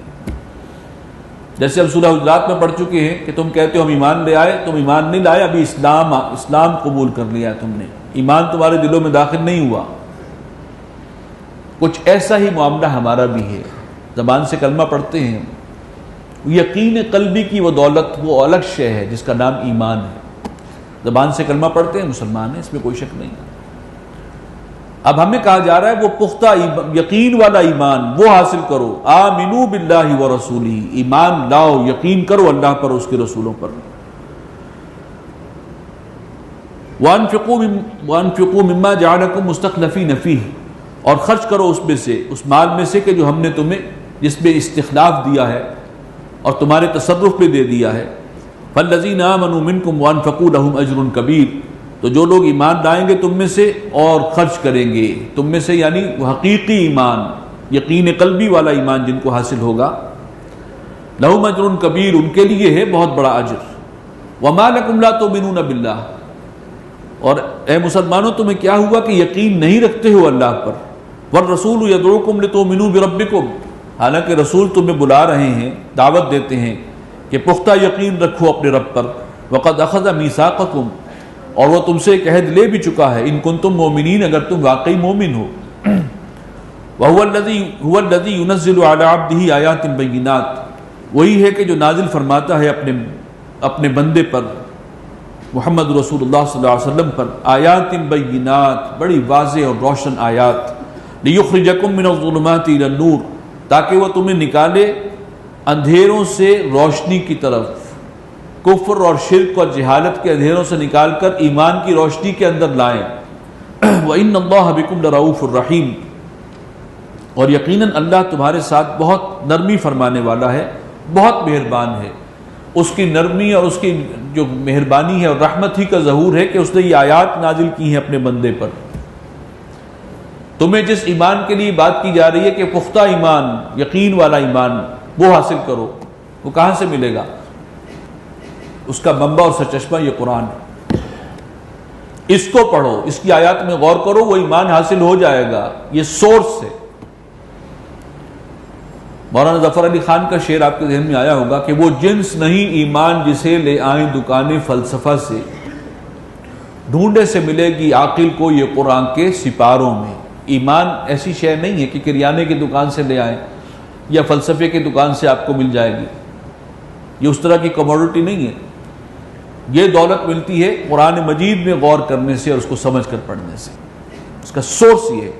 S2: جیسے ہم سورہ حجرات میں پڑھ چکے ہیں کہ تم کہتے ہو ہم ایمان لے آئے، تم ایمان نہیں لائے، ابھی اسلام قبول کر لیا تم نے، ایمان تمہارے دلوں میں داخل نہیں ہوا۔ کچھ ایسا ہی معاملہ ہمارا بھی ہے، زبان سے کلمہ پڑھتے ہیں، یقین قلبی کی وہ دولت، وہ الگ شے ہے جس کا نام ایمان ہے۔ زبان سے کلمہ پڑھتے ہیں، مسلمان ہیں، اس میں کوئی شک نہیں۔ اب ہمیں کہا جا رہا ہے وہ پختہ یقین والا ایمان وہ حاصل کرو۔ آمنوا باللہ ورسولہ، ایمان لاؤ، یقین کرو اللہ پر، اس کے رسولوں پر۔ وانفقوا مما جعلکم مستخلفین فیہ، اور خرچ کرو اس میں سے، اس مال میں سے کہ جو ہم نے تمہیں، جس میں استخلاف دیا ہے اور تمہارے تصرف پہ دے دیا ہے۔ فالذین آمنوا منکم وانفقوا لهم اجر کبیر، تو جو لوگ ایمان لائیں گے تم میں سے اور خرچ کریں گے تم میں سے، یعنی وہ حقیقی ایمان، یقین قلبی والا ایمان جن کو حاصل ہوگا، لہم اجر کبیر، ان کے لیے ہے بہت بڑا اجر۔ وما لکم لا تؤمنون باللہ، اور اے مسلمانوں تمہیں کیا ہوا کہ یقین نہیں رکھتے ہو اللہ پر؟ والرسول یدعوکم لتؤمنوا بربکم، حالانکہ رسول تمہیں بلا رہے ہیں، دعوت دیتے ہیں کہ پختہ یقین رکھو اپنے رب پر۔ وقد اخذ میثاقکم، اور وہ تم سے ایک عہد لے بھی چکا ہے، ان کنتم مومنین، اگر تم واقعی مومن ہو۔ وَهُوَ الَّذِي يُنَزِّلُ عَلَى عَبْدِهِ آيَاتٍ بَيِّنَاتٍ، وہی ہے کہ جو نازل فرماتا ہے اپنے بندے پر، محمد رسول اللہ صلی اللہ علیہ وسلم پر، آیات بینات، بڑی واضح اور روشن آیات، لِيُخْرِجَكُم مِّنَ الظُّلُمَاتِ إِلَى النُّورِ، تاکہ وہ تمہیں نکالے اندھیروں سے روشنی کی طرف، کفر اور شرک اور جہالت کے اندھیروں سے نکال کر ایمان کی روشنی کے اندر لائیں۔ وَإِنَّ اللَّهَ بِكُمْ لَرَؤُوفٌ رَحِيمٌ، اور یقیناً اللہ تمہارے ساتھ بہت نرمی فرمانے والا ہے، بہت مہربان ہے۔ اس کی نرمی اور اس کی جو مہربانی ہے اور رحمت ہی کا ظہور ہے کہ اس نے یہ آیات نازل کی ہیں اپنے بندے پر۔ تمہیں جس ایمان کے لیے بات کی جا رہی ہے کہ پختہ ایمان، یقین والا ایمان، وہ حاصل کرو، وہ کہاں سے ملے گا؟ اس کا منبع اور سرچشمہ یہ قرآن ہے۔ اس کو پڑھو، اس کی آیات میں غور کرو، وہ ایمان حاصل ہو جائے گا، یہ سورس ہے۔ مولانا ظفر علی خان کا شعر آپ کے ذہن میں آیا ہوگا کہ وہ جنس نہیں ایمان جسے لے آئیں دکانیں فلسفہ سے، ڈھونڈے سے ملے گی عاقل کو یہ قرآن کے سپاروں میں۔ ایمان ایسی شے نہیں ہے کہ کریانے کی دکان سے لے آئیں یا فلسفے کی دکان سے آپ کو مل جائے گی، یہ اس طرح کی کموڈٹی نہیں ہے۔ یہ دولت ملتی ہے قرآن مجید میں غور کرنے سے اور اس کو سمجھ کر پڑھنے سے، اس کا سورس یہ ہے۔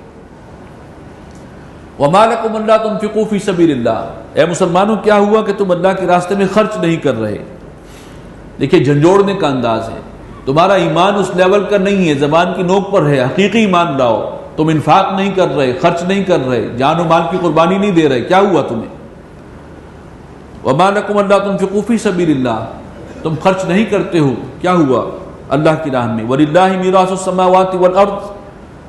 S2: وَمَا لَكُمْ أَلَّا تُنْفِقُوا فِي سَبِيلِ اللَّهِ، اے مسلمانوں کیا ہوا کہ تم اللہ کے راستے میں خرچ نہیں کر رہے؟ دیکھیں جھنجھوڑنے کا انداز ہے، تمہارا ایمان اس لیول کا نہیں ہے، زبان کی نوک پر ہے، حقیقی ایمان لاؤ۔ تم انفاق نہیں کر رہے، خرچ نہیں کر رہے، جان و مال کی قربانی نہیں دے رہے، کیا ہوا تمہیں؟ وَمَا لَكُمْ أَلَّا تُنْفِقُوا فِي سَبِيلِ اللَّهِ، تم خرچ نہیں کرتے ہو، کیا ہوا؟ اللہ کی راہ میں۔ وَلِلَّهِ مِيرَاثُ السَّمَاوَاتِ وَالْأَرْضِ،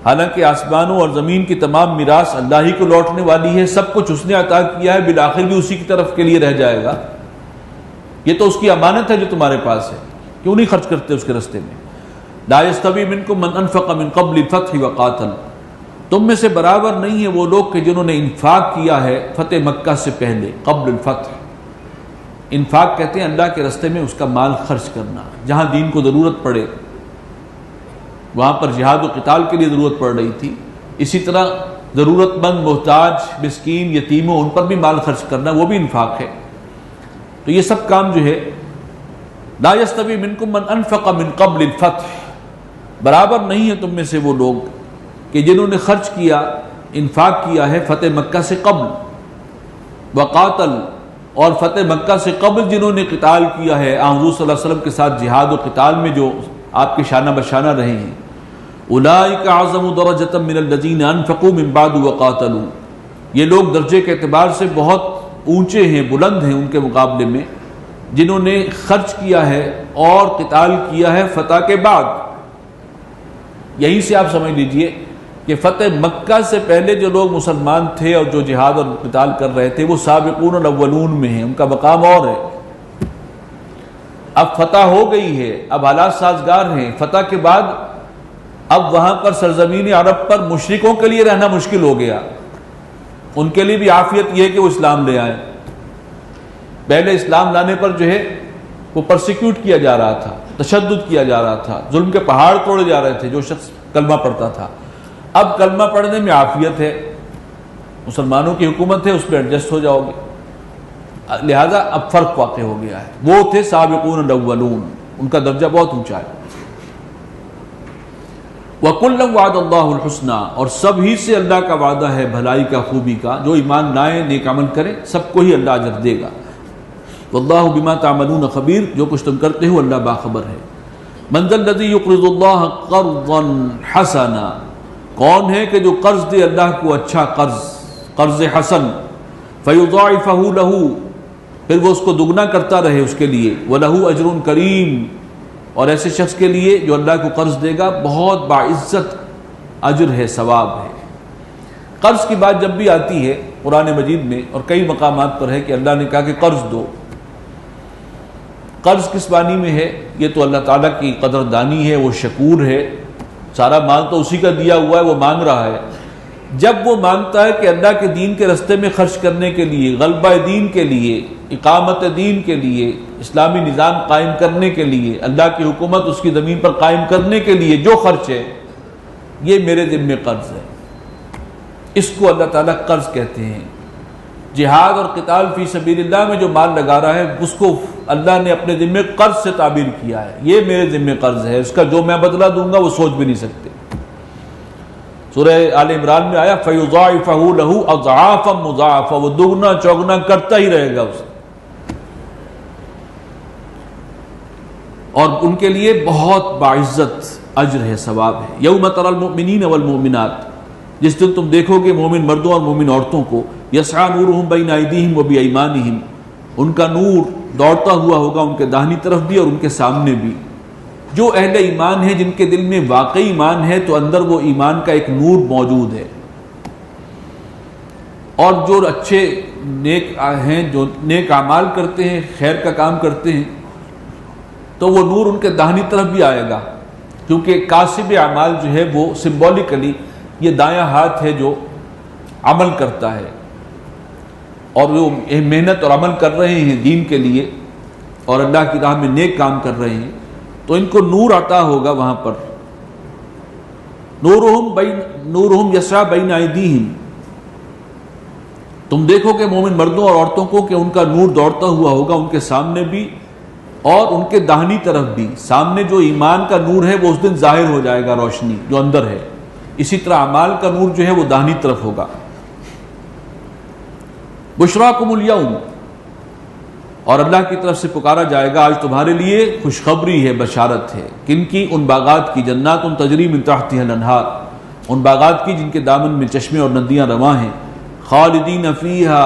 S2: حالانکہ آسمانوں اور زمین کی تمام میراث اللہ ہی کو لوٹنے والی ہے، سب کچھ اس نے عطا کیا ہے، بالآخر بھی اسی کی طرف کے لیے رہ جائے گا۔ یہ تو اس کی امانت ہے جو تمہارے پاس ہے، کیوں نہیں خرچ کرتے اس کے راستے میں؟ لا يستوی منکم من انفق من قبل الفتح وقاتل، تم میں سے برابر نہیں ہے وہ لوگ کہ جنہوں نے انفاق کیا ہے فتح مکہ سے پہلے، قبل الفتح۔ انفاق کہتے ہیں اللہ کے راستے میں اس کا مال خرچ کرنا، جہاں دین کو ضرورت پڑے، وہاں پر جہاد و قتال کے لیے ضرورت پڑ رہی تھی، اسی طرح ضرورت مند، محتاج، مسکین، یتیموں، ان پر بھی مال خرچ کرنا، وہ بھی انفاق ہے۔ تو یہ سب کام جو ہے، لا یستوی منکم من انفق من قبل الفتح، برابر نہیں ہے تم میں سے وہ لوگ کہ جنہوں نے خرچ کیا، انفاق کیا ہے فتح مکہ سے قبل، وقاتل، اور فتح مکہ سے قبل جنہوں نے قتال کیا ہے، حضور صلی اللہ علیہ وسلم کے ساتھ جہاد و قتال میں جو آپ کے شانہ بشانہ رہے ہیں۔ اولئک اعظم درجۃ من الذین انفقوا من بعد وقاتلوا، یہ لوگ درجے کے اعتبار سے بہت اونچے ہیں، بلند ہیں ان کے مقابلے میں جنہوں نے خرچ کیا ہے اور قتال کیا ہے فتح کے بعد۔ یہیں سے آپ سمجھ لیجئے کہ فتح مکہ سے پہلے جو لوگ مسلمان تھے اور جو جہاد اور قتال کر رہے تھے وہ سابقون الاولون میں ہیں، ان کا مقام اور ہے۔ اب فتح ہو گئی ہے، اب حالات سازگار ہیں، فتح کے بعد اب وہاں پر سرزمین عرب پر مشرکوں کے لیے رہنا مشکل ہو گیا، ان کے لیے بھی عافیت یہ ہے کہ وہ اسلام لے آئیں۔ پہلے اسلام لانے پر جو ہے وہ پرسیکیوٹ کیا جا رہا تھا، تشدد کیا جا رہا تھا، ظلم کے پہاڑ توڑے جا رہے تھے جو شخص کلمہ پڑھتا تھا۔ اب کلمہ پڑھنے میں عافیت ہے، مسلمانوں کی حکومت ہے، اس پہ ایڈجسٹ ہو جاؤ گے، لہذا اب فرق واقع ہو گیا ہے۔ وہ تھے سابقون الاولون، ان کا درجہ بہت اونچا ہے۔ وَكُلًّا وَعَدَ اللَّهُ الْحُسْنَى، اور سب ہی سے اللہ کا وعدہ ہے بھلائی کا، خوبی کا، جو ایمان لائیں، نیک عمل کریں، سب کو ہی اللہ اجر دے گا۔ وَاللَّهُ بِمَا تَعْمَلُونَ خَبِيرٌ، جو کچھ تم کرتے ہو اللہ باخبر ہے۔ مَنْ ذَا الَّذِي يُقْرِضُ اللَّهَ قَرْضًا حَسَنًا، کون ہے کہ جو قرض دے اللہ کو اچھا قرض، قرض حسن، فَيُضَاعِفَهُ لَهُ، پھر وہ اس کو دگنا کرتا رہے اس کے لیے، وَلَهُ أَجْرٌ كَرِيمٌ، اور ایسے شخص کے لیے جو اللہ کو قرض دے گا بہت باعزت اجر ہے، ثواب ہے۔ قرض کی بات جب بھی آتی ہے قرآن مجید میں اور کئی مقامات پر ہے کہ اللہ نے کہا کہ قرض دو، قرض کس معنی میں ہے؟ یہ تو اللہ تعالیٰ کی قدردانی ہے، وہ شکور ہے، سارا مال تو اسی کا دیا ہوا ہے، وہ مانگ رہا ہے۔ جب وہ مانگتا ہے کہ اللہ کے دین کے رستے میں خرچ کرنے کے لیے، غلبہ دین کے لیے، اقامت دین کے لیے، اسلامی نظام قائم کرنے کے لیے، اللہ کی حکومت اس کی زمین پر قائم کرنے کے لیے جو خرچ ہے، یہ میرے ذمہ قرض ہے، اس کو اللہ تعالیٰ قرض کہتے ہیں۔ جہاد اور قتال فی سبیل اللہ میں جو مال لگا رہا ہے، اس کو اللہ نے اپنے ذمہ قرض سے تعبیر کیا ہے، یہ میرے ذمہ قرض ہے، اس کا جو میں بدلہ دوں گا وہ سوچ بھی نہیں سکتے۔ سورہ آل عمران میں آیا فَيُضَاعِفَهُ لَهُ أَضْعَافًا مُضَاعَفًا، وہ دگنا چوگنا کرتا ہی رہے گا اسے، اور ان کے لیے بہت باعزت اجر ہے، ثواب ہے۔ یوم تری المؤمنین والمؤمنات، جس دن تم دیکھو گے مومن مردوں اور مومن عورتوں کو، یسعی نورہم بین ایدیہم وبایمانہم، ان کا نور دوڑتا ہوا ہوگا ان کے داہنی طرف بھی اور ان کے سامنے بھی۔ جو اہل ایمان ہیں، جن کے دل میں واقعی ایمان ہے، تو اندر وہ ایمان کا ایک نور موجود ہے، اور جو اچھے نیک ہیں، جو نیک اعمال کرتے ہیں، خیر کا کام کرتے ہیں، تو وہ نور ان کے داہنی طرف بھی آئے گا، کیونکہ کاسب اعمال جو ہے وہ سمبولیکلی یہ دایاں ہاتھ ہے جو عمل کرتا ہے، اور وہ محنت اور عمل کر رہے ہیں دین کے لیے اور اللہ کی راہ میں نیک کام کر رہے ہیں، تو ان کو نور عطا ہوگا وہاں پر۔ نورہم یسعی بین ایدیہم، تم دیکھو کہ مومن مردوں اور عورتوں کو کہ ان کا نور دوڑتا ہوا ہوگا ان کے سامنے بھی اور ان کے داہنی طرف بھی۔ سامنے جو ایمان کا نور ہے وہ اس دن ظاہر ہو جائے گا، روشنی جو اندر ہے، اسی طرح اعمال کا نور جو ہے وہ داہنی طرف ہوگا۔ بشراکم الیوم، اور اللہ کی طرف سے پکارا جائے گا آج تمہارے لیے خوشخبری ہے، بشارت ہے، کن کی؟ ان باغات کی، جنات تجری من تحتها الانہار، ان باغات کی جن کے دامن میں چشمے اور ندیاں رواں ہیں، خالدین فیہا،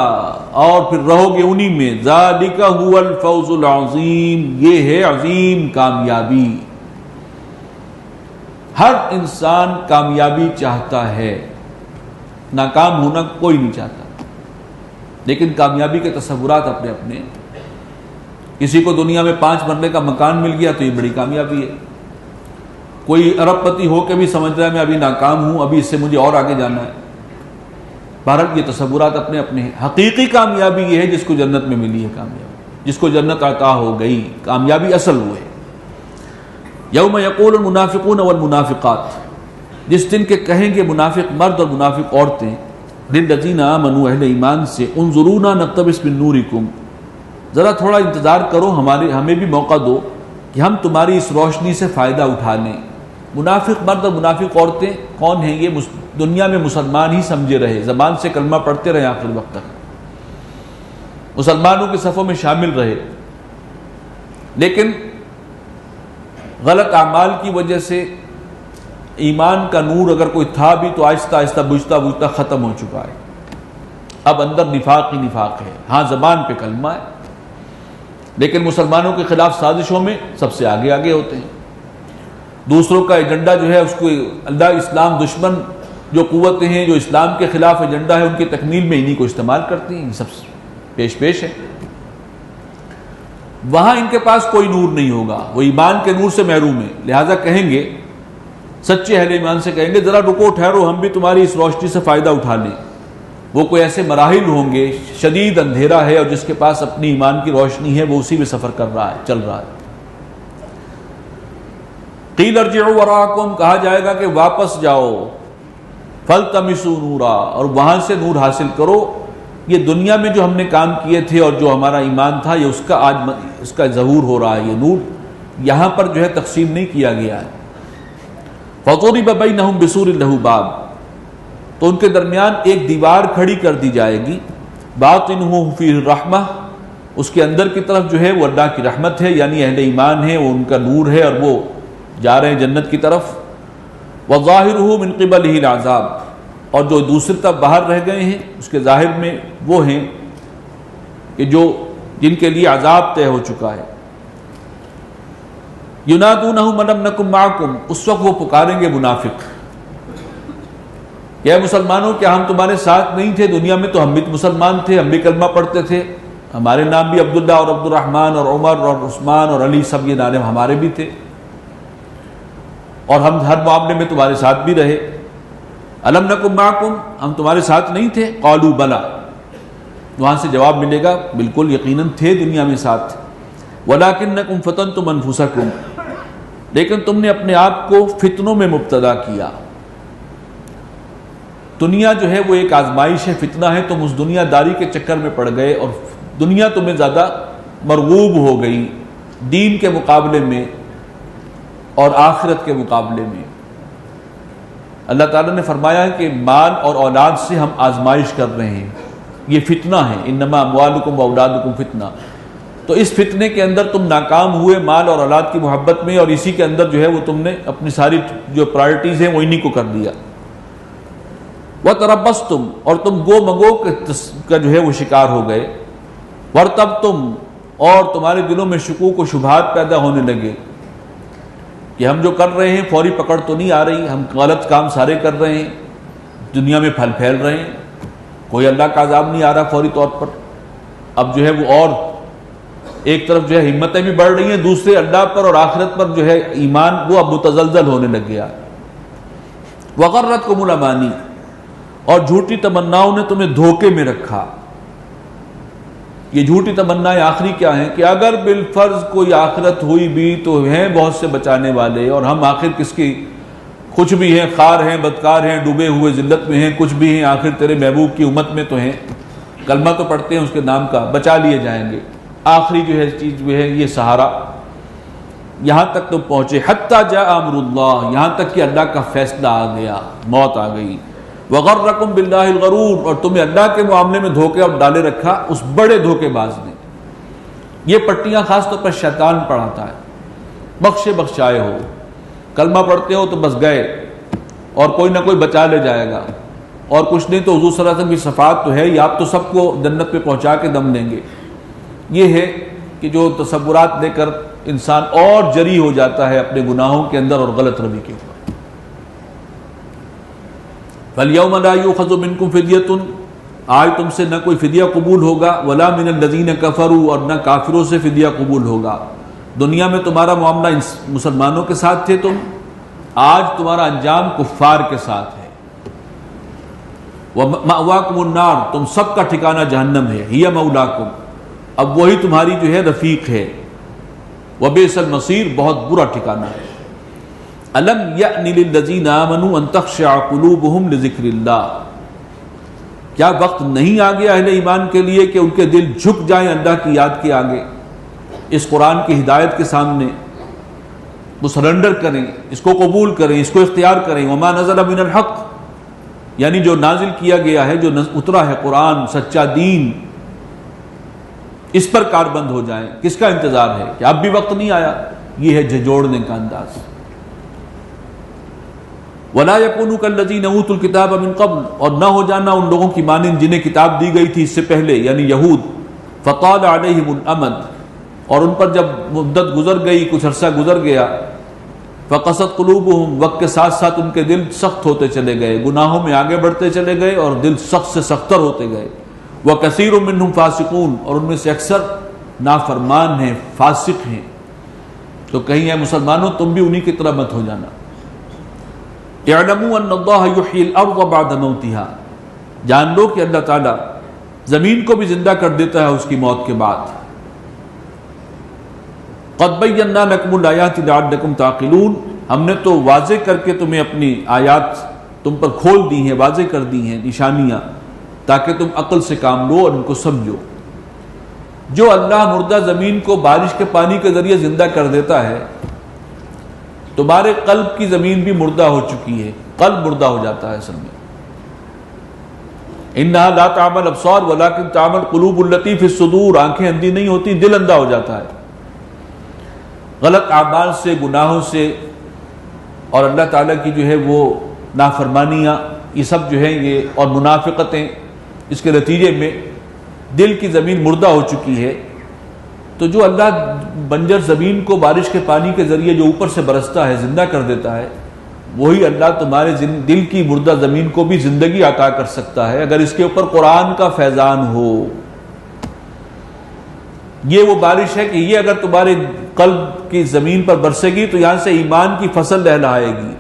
S2: اور پھر رہو گے انہی میں، ذالک هو الفوز العظیم، یہ ہے عظیم کامیابی۔ ہر انسان کامیابی چاہتا ہے، ناکام ہونا کوئی نہیں چاہتا، لیکن کامیابی کے تصورات اپنے اپنے۔ کسی کو دنیا میں 5 مرلے کا مکان مل گیا تو یہ بڑی کامیابی ہے، کوئی ارب پتی ہو کے بھی سمجھ رہا ہے میں ابھی ناکام ہوں، ابھی اس سے مجھے اور آگے جانا ہے۔ بہرحال یہ تصورات اپنے اپنے ہیں۔ حقیقی کامیابی یہ ہے جس کو جنت میں ملی ہے کامیابی، جس کو جنت عطا ہو گئی، کامیابی اصل وہ ہے۔ یوم یقول المنافقون والمنافقات، جس دن کے کہیں گے منافق مرد اور منافق عورتیں، للذین آمنوا، اہل ایمان سے، انظرونا نقتبس من نورکم، ذرا تھوڑا انتظار کرو، ہمیں بھی موقع دو کہ ہم تمہاری اس روشنی سے فائدہ اٹھا لیں۔ منافق مرد اور منافق عورتیں کون ہیں؟ یہ دنیا میں مسلمان ہی سمجھے رہے، زبان سے کلمہ پڑھتے رہے آخر وقت تک، مسلمانوں کے صفوں میں شامل رہے، لیکن غلط اعمال کی وجہ سے ایمان کا نور اگر کوئی تھا بھی تو آہستہ آہستہ بجھتا بجھتا ختم ہو چکا ہے، اب اندر نفاق ہی نفاق ہے، ہاں زبان پہ کلمہ ہے، لیکن مسلمانوں کے خلاف سازشوں میں سب سے آگے آگے ہوتے ہیں۔ دوسروں کا ایجنڈا جو ہے اس کو اللہ، اسلام دشمن جو قوتیں ہیں جو اسلام کے خلاف ایجنڈا ہے ان کی تکمیل میں انہی کو استعمال کرتی ہیں، سب پیش ہے۔ وہاں ان کے پاس کوئی نور نہیں ہوگا، وہ ایمان کے نور سے محروم ہے، لہٰذا کہیں گے، سچے اہل ایمان سے کہیں گے ذرا رکو، ٹھہرو، ہم بھی تمہاری اس روشنی سے فائدہ اٹھا لیں۔ وہ کوئی ایسے مراحل ہوں گے، شدید اندھیرا ہے اور جس کے پاس اپنی ایمان کی روشنی ہے وہ اسی میں سفر کر رہا ہے، چل رہا ہے۔ قیل ارجعوا وراءکم، کہا جائے گا کہ واپس جاؤ، فالتمسوا نورا، اور وہاں سے نور حاصل کرو۔ یہ دنیا میں جو ہم نے کام کیے تھے اور جو ہمارا ایمان تھا یہ اس کا ظہور ہو رہا ہے، یہ نور یہاں پر جو ہے تقسیم نہیں کیا گیا ہے۔ فضرب بینہم بسور لہ باب، تو ان کے درمیان ایک دیوار کھڑی کر دی جائے گی، باطنہ فیہ الرحمہ، اس کے اندر کی طرف جو ہے وہ اللہ کی رحمت ہے، یعنی اہل ایمان ہے، وہ ان کا نور ہے اور وہ جا رہے ہیں جنت کی طرف۔ وظاہرہ من قبلہ العذاب، اور جو دوسری طرف باہر رہ گئے ہیں اس کے ظاہر میں وہ ہیں کہ جن کے لیے عذاب طے ہو چکا ہے۔ ینادونہم الم نکن معکم، اس وقت وہ پکاریں گے منافق، کہ اے مسلمانوں کیا ہم تمہارے ساتھ نہیں تھے؟ دنیا میں تو ہم بھی مسلمان تھے، ہم بھی کلمہ پڑھتے تھے، ہمارے نام بھی عبداللہ اور عبد الرحمن اور عمر اور عثمان اور علی، سب یہ نام ہمارے بھی تھے، اور ہم ہر معاملے میں تمہارے ساتھ بھی رہے۔ الم نکن معکم، ہم تمہارے ساتھ نہیں تھے؟ قالوا بلا، وہاں سے جواب ملے گا بالکل یقیناً تھے دنیا میں ساتھ۔ ولکنکم فتنتم انفسکم، لیکن تم نے اپنے آپ کو فتنوں میں مبتلا کیا۔ دنیا جو ہے وہ ایک آزمائش ہے، فتنہ ہے، تم اس دنیا داری کے چکر میں پڑ گئے اور دنیا تمہیں زیادہ مرغوب ہو گئی دین کے مقابلے میں اور آخرت کے مقابلے میں۔ اللہ تعالیٰ نے فرمایا ہے کہ مال اور اولاد سے ہم آزمائش کر رہے ہیں، یہ فتنہ ہے، انما اموالکم واولادکم فتنہ۔ تو اس فتنے کے اندر تم ناکام ہوئے مال اور اولاد کی محبت میں، اور اسی کے اندر جو ہے وہ تم نے اپنی ساری جو پرائرٹیز ہیں وہ انہی کو کر دیا۔ وَتَرَبَّصْتُمْ، اور تم گو مگو کا جو ہے وہ شکار ہو گئے۔ وَارْتَبْتُمْ، اور تمہارے دلوں میں شکوک و شبہات پیدا ہونے لگے کہ ہم جو کر رہے ہیں فوری پکڑ تو نہیں آ رہی، ہم غلط کام سارے کر رہے ہیں، دنیا میں پھل پھیل رہے ہیں، کوئی اللہ کا عذاب نہیں آ رہا فوری طور پر۔ اب جو ہے وہ اور ایک طرف جو ہے ہمتیں بھی بڑھ رہی ہیں، دوسرے اللہ پر اور آخرت پر جو ہے ایمان وہ اب متزلزل ہونے لگ گیا۔ وَغَرَّتْكُمُ الْأَمَانِي، اور جھوٹی تمناؤں نے تمہیں دھوکے میں رکھا۔ یہ جھوٹی تمنائیں آخری کیا ہیں کہ اگر بالفرض کوئی آخرت ہوئی بھی تو ہیں بہت سے بچانے والے، اور ہم آخر کس کی، کچھ بھی ہیں، خار ہیں، بدکار ہیں، ڈوبے ہوئے ذلت میں ہیں، کچھ بھی ہیں، آخر تیرے محبوب کی امت میں تو ہیں، کلمہ تو پڑھتے ہیں اس کے نام کا، بچا لیے جائیں گے۔ آخری جو ہے چیز وہ ہے یہ سہارا، یہاں تک تو پہنچے۔ حتی جاء امر اللہ، یہاں تک کہ اللہ کا فیصلہ آ گیا، موت آ گئی۔ وغرکم باللہ الغرور، اور تمہیں اللہ کے معاملے میں دھوکے اور ڈالے رکھا اس بڑے دھوکے باز نے۔ یہ پٹیاں خاص طور پر شیطان پڑھاتا ہے، بخشے بخشائے ہو، کلمہ پڑھتے ہو تو بس گئے، اور کوئی نہ کوئی بچا لے جائے گا، اور کچھ نہیں تو حضور صلی اللہ علیہ وسلم کی شفاعت تو ہے ہی، آپ تو سب کو جنت پہ پہنچا کے دم دیں گے۔ یہ ہے کہ جو تصورات لے کر انسان اور جری ہو جاتا ہے اپنے گناہوں کے اندر اور غلط روی کے اوپر۔ فَالْيَوْمَ لَا يُؤْخَذُ مِنْكُمْ فِدْيَةٌ، آج تم سے نہ کوئی فدیہ قبول ہوگا، وَلَا مِنَ الَّذِينَ كَفَرُوا، اور نہ کافروں سے فدیہ قبول ہوگا۔ دنیا میں تمہارا معاملہ مسلمانوں کے ساتھ تھے تم، آج تمہارا انجام کفار کے ساتھ ہے۔ وَمَأْوَاكُمُ النَّارُ، تم سب کا ٹھکانہ جہنم ہے، هِيَ مَوْلَاكُمْ، اب وہی تمہاری جو ہے رفیق ہے۔ وَبِئْسَ الْمَصِيرُ، بہت برا ٹھکانہ ہے۔ أَلَمْ يَأْنِ لِلَّذِينَ آمَنُوا أَن تَخْشَعَ قُلُوبُهُمْ لِذِكْرِ اللَّهِ، کیا وقت نہیں آ گیا اہل ایمان کے لیے کہ ان کے دل جھک جائیں اللہ کی یاد کے آگے، اس قرآن کی ہدایت کے سامنے وہ سرنڈر کریں، اس کو قبول کریں، اس کو اختیار کریں۔ وَمَا نَزَلَ مِنَ الْحَقِّ، یعنی جو نازل کیا گیا ہے، جو اترا ہے قرآن، سچا دین، اس پر کاربند ہو جائیں۔ کس کا انتظار ہے کہ اب بھی وقت نہیں آیا؟ یہ ہے جھجوڑنے کا انداز۔ وَلَا يَكُونُوا كَالَّذِينَ أُوتُوا الْكِتَابَ مِن قَبْلُ، اور نہ ہو جانا ان لوگوں کی مانند جنہیں کتاب دی گئی تھی اس سے پہلے، یعنی یہود۔ فَطَالَ عَلَيْهِمُ الْأَمَدُ، اور ان پر جب مدت گزر گئی، کچھ عرصہ گزر گیا، فَقَسَتْ قُلُوبُهُمْ، وقت کے ساتھ ساتھ ان کے دل سخت ہوتے چلے گئے، گناہوں میں آگے بڑھتے چلے گئے اور دل سخت سے سختر ہوتے گئے۔ وَكَثِيرٌ مِّنْهُمْ فَاسِقُونَ، اور ان میں سے اکثر نافرمان ہیں، فاسق ہیں۔ تو کہیں اے مسلمانوں تم بھی انہی کی طرح مت ہو جانا۔ اعلموا ان اللہ یحیی الارض بعد موتها، جان لو کہ اللہ تعالیٰ زمین کو بھی زندہ کر دیتا ہے اس کی موت کے بعد۔ قد بینا لکم الآیات لعلکم تعقلون، ہم نے تو واضح کر کے تمہیں اپنی آیات تم پر کھول دی ہیں، واضح کر دی ہیں نشانیاں، تاکہ تم عقل سے کام لو اور ان کو سمجھو۔ جو اللہ مردہ زمین کو بارش کے پانی کے ذریعے زندہ کر دیتا ہے، تمہارے قلب کی زمین بھی مردہ ہو چکی ہے، قلب مردہ ہو جاتا ہے اصل میں۔ انہا لا تعمل الابصار ولکن تعمل القلوب التی فی الصدور، آنکھیں اندھی نہیں ہوتی، دل اندھا ہو جاتا ہے غلط اعمال سے، گناہوں سے، اور اللہ تعالیٰ کی جو ہے وہ نافرمانیاں، یہ سب جو ہے یہ، اور منافقتیں، اس کے نتیجے میں دل کی زمین مردہ ہو چکی ہے۔ تو جو اللہ بنجر زمین کو بارش کے پانی کے ذریعے جو اوپر سے برستا ہے، زندہ کر دیتا ہے، وہی اللہ تمہارے دل کی مردہ زمین کو بھی زندگی عطا کر سکتا ہے، اگر اس کے اوپر قرآن کا فیضان ہو۔ یہ وہ بارش ہے کہ یہ اگر تمہارے قلب کی زمین پر برسے گی تو یہاں سے ایمان کی فصل لہلائے گی،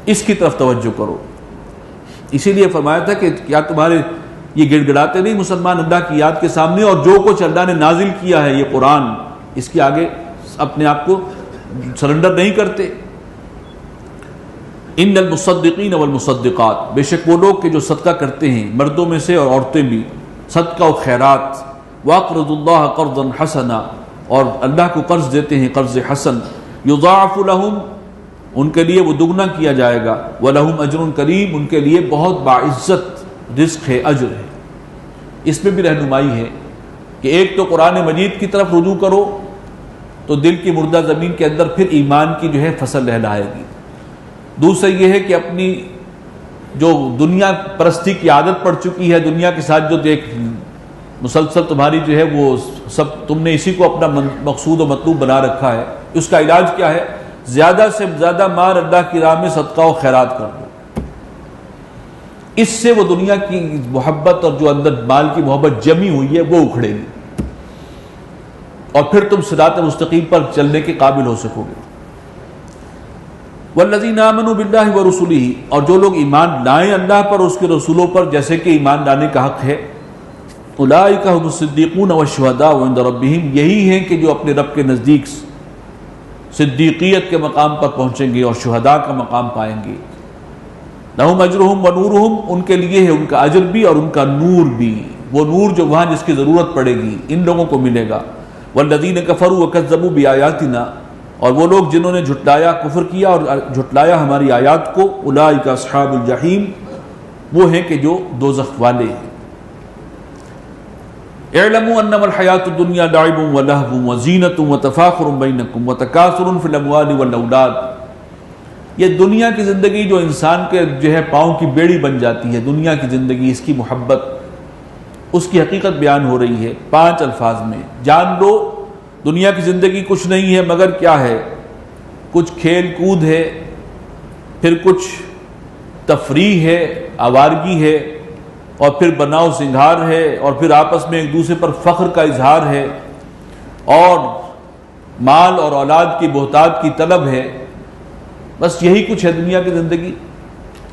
S2: اس کی طرف توجہ کرو۔ اسی لیے فرمایا تھا کہ کیا تمہارے یہ گڑ گڑاتے نہیں مسلمان اللہ کی یاد کے سامنے، اور جو کچھ اللہ نے نازل کیا ہے یہ قرآن، اس کے آگے اپنے آپ کو سرنڈر نہیں کرتے۔ ان المصدقین والمصدقات، بے شک وہ لوگ کہ جو صدقہ کرتے ہیں مردوں میں سے اور عورتیں بھی، صدقہ و خیرات، واقرض اللہ قرضا حسنا، اور اللہ کو قرض دیتے ہیں قرض حسن، یضاعف لہم، ان کے لیے وہ دگنا کیا جائے گا، وَلَهُمْ أَجْرٌ کریم، ان کے لیے بہت باعزت رزق ہے، اجر ہے۔ اس میں بھی رہنمائی ہے کہ ایک تو قرآن مجید کی طرف رجوع کرو تو دل کی مردہ زمین کے اندر پھر ایمان کی جو ہے فصل لہلائے گی۔ دوسرا یہ ہے کہ اپنی جو دنیا پرستی کی عادت پڑ چکی ہے، دنیا کے ساتھ جو ایک مسلسل تمہاری جو ہے وہ سب تم نے اسی کو اپنا مقصود و مطلوب بنا رکھا ہے، اس کا علاج کیا ہے؟ زیادہ سے زیادہ مال اللہ کی راہ میں صدقہ و خیرات کر دو، اس سے وہ دنیا کی محبت اور جو اندر مال کی محبت جمی ہوئی ہے وہ اکھڑے گی، اور پھر تم صراط مستقیم پر چلنے کے قابل ہو سکو گے۔ والذین آمنوا باللہ ورسلہ، اور جو لوگ ایمان لائیں اللہ پر اور اس کے رسولوں پر جیسے کہ ایمان لانے کا حق ہے، اولئک هم الصدیقون والشہداء عند ربہم، یہی ہیں کہ جو اپنے رب کے نزدیک صدیقیت کے مقام پر پہنچیں گے اور شہداء کا مقام پائیں گے۔ لہم اجرہم ونورہم، ان کے لیے ہے ان کا اجر بھی اور ان کا نور بھی، وہ نور جو وہاں جس کی ضرورت پڑے گی ان لوگوں کو ملے گا۔ والذین کفروا وکذبوا بآیاتنا، اور وہ لوگ جنہوں نے جھٹلایا، کفر کیا اور جھٹلایا ہماری آیات کو، اولئک اصحاب الجحیم، وہ ہیں کہ جو دوزخ والے ہیں۔ اعلموا انما الحیاۃ الدنیا لعب ولہو وزینۃ وتفاخر بینکم وتکاثر فی الاموال والاولاد، یہ دنیا کی زندگی جو انسان کے جو ہے پاؤں کی بیڑی بن جاتی ہے، دنیا کی زندگی، اس کی محبت، اس کی حقیقت بیان ہو رہی ہے 5 الفاظ میں۔ جان لو دنیا کی زندگی کچھ نہیں ہے مگر کیا ہے؟ کچھ کھیل کود ہے، پھر کچھ تفریح ہے، آوارگی ہے، اور پھر بناؤ سنگھار ہے، اور پھر آپس میں ایک دوسرے پر فخر کا اظہار ہے، اور مال اور اولاد کی بہتات کی طلب ہے۔ بس یہی کچھ ہے دنیا کی زندگی۔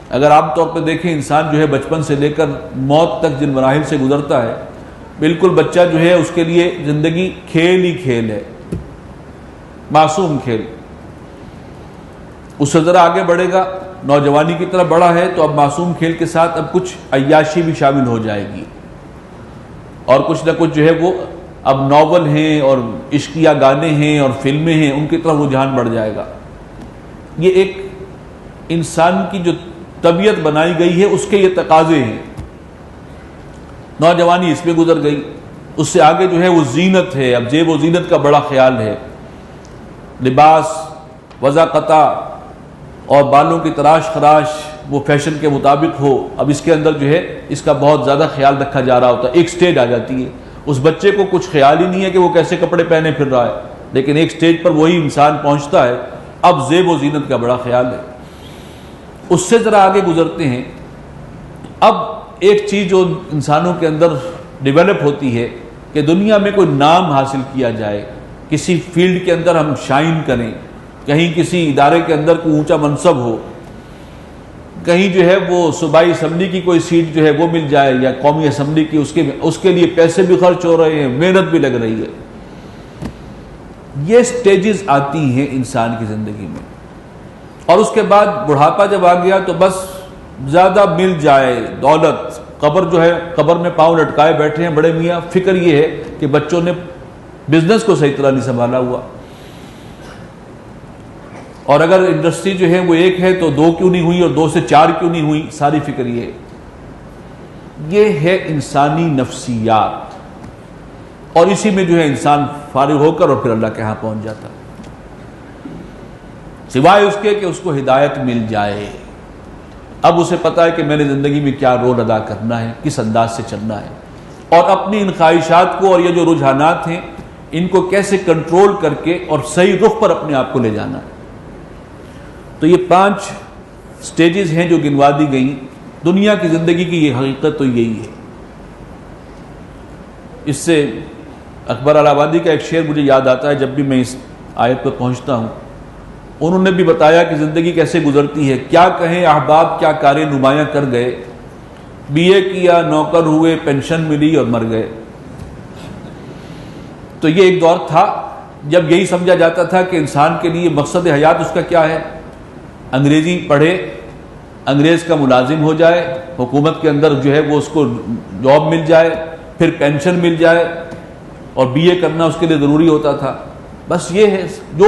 S2: اگر عام طور پہ دیکھیں انسان جو ہے بچپن سے لے کر موت تک جن مراحل سے گزرتا ہے، بالکل بچہ جو ہے اس کے لیے زندگی کھیل ہی کھیل ہے، معصوم کھیل۔ اس سے ذرا آگے بڑھے گا، نوجوانی کی طرف بڑھا ہے تو اب معصوم کھیل کے ساتھ اب کچھ عیاشی بھی شامل ہو جائے گی، اور کچھ نہ کچھ جو ہے وہ اب ناول ہیں اور عشقیہ گانے ہیں اور فلمیں ہیں، ان کی طرف رجحان بڑھ جائے گا۔ یہ ایک انسان کی جو طبیعت بنائی گئی ہے اس کے یہ تقاضے ہیں۔ نوجوانی اس میں گزر گئی، اس سے آگے جو ہے وہ زینت ہے، اب زیب و زینت کا بڑا خیال ہے، لباس، وضع قطع اور بالوں کی تراش خراش وہ فیشن کے مطابق ہو، اب اس کے اندر جو ہے اس کا بہت زیادہ خیال رکھا جا رہا ہوتا ہے۔ ایک سٹیج آ جاتی ہے، اس بچے کو کچھ خیال ہی نہیں ہے کہ وہ کیسے کپڑے پہنے پھر رہا ہے، لیکن ایک سٹیج پر وہی انسان پہنچتا ہے، اب زیب و زینت کا بڑا خیال ہے۔ اس سے ذرا آگے گزرتے ہیں، اب ایک چیز جو انسانوں کے اندر ڈیولپ ہوتی ہے کہ دنیا میں کوئی نام حاصل کیا جائے، کسی فیلڈ کے اندر ہم شائن کریں، کہیں کسی ادارے کے اندر کوئی اونچا منصب ہو، کہیں جو ہے وہ صوبائی اسمبلی کی کوئی سیٹ جو ہے وہ مل جائے یا قومی اسمبلی کی، اس کے لیے پیسے بھی خرچ ہو رہے ہیں، محنت بھی لگ رہی ہے۔ یہ سٹیجز آتی ہیں انسان کی زندگی میں، اور اس کے بعد بڑھاپا جب آ گیا تو بس زیادہ مل جائے دولت، قبر جو ہے قبر میں پاؤں لٹکائے بیٹھے ہیں بڑے میاں، فکر یہ ہے کہ بچوں نے بزنس کو صحیح طرح نہیں سنبھالا ہوا، اور اگر انڈسٹری جو ہے وہ ایک ہے تو 2 کیوں نہیں ہوئی اور 2 سے 4 کیوں نہیں ہوئی، ساری فکر یہ ہے انسانی نفسیات، اور اسی میں جو ہے انسان فارغ ہو کر اور پھر اللہ کے ہاں پہنچ جاتا ہے، سوائے اس کے کہ اس کو ہدایت مل جائے۔ اب اسے پتا ہے کہ میں نے زندگی میں کیا رول ادا کرنا ہے، کس انداز سے چلنا ہے، اور اپنی ان خواہشات کو اور یہ جو رجحانات ہیں ان کو کیسے کنٹرول کر کے اور صحیح رخ پر اپنے آپ کو لے جانا ہے۔ تو یہ 5 سٹیجز ہیں جو گنوا دی گئیں۔ دنیا کی زندگی کی یہ حقیقت تو یہی ہے۔ اس سے اکبر الہ-آبادی کا ایک شعر مجھے یاد آتا ہے جب بھی میں اس آیت پر پہنچتا ہوں. انہوں نے بھی بتایا کہ زندگی کیسے گزرتی ہے. کیا کہیں احباب کیا کارے نمایاں کر گئے, BA کیا نوکر ہوئے پینشن ملی اور مر گئے. تو یہ ایک دور تھا جب یہی سمجھا جاتا تھا کہ انسان کے لیے مقصد حیات اس کا کیا ہے, انگریزی پڑھے, انگریز کا ملازم ہو جائے, حکومت کے اندر جو ہے وہ اس کو جاب مل جائے, پھر پینشن مل جائے, اور BA کرنا اس کے لیے ضروری ہوتا تھا. بس یہ ہے جو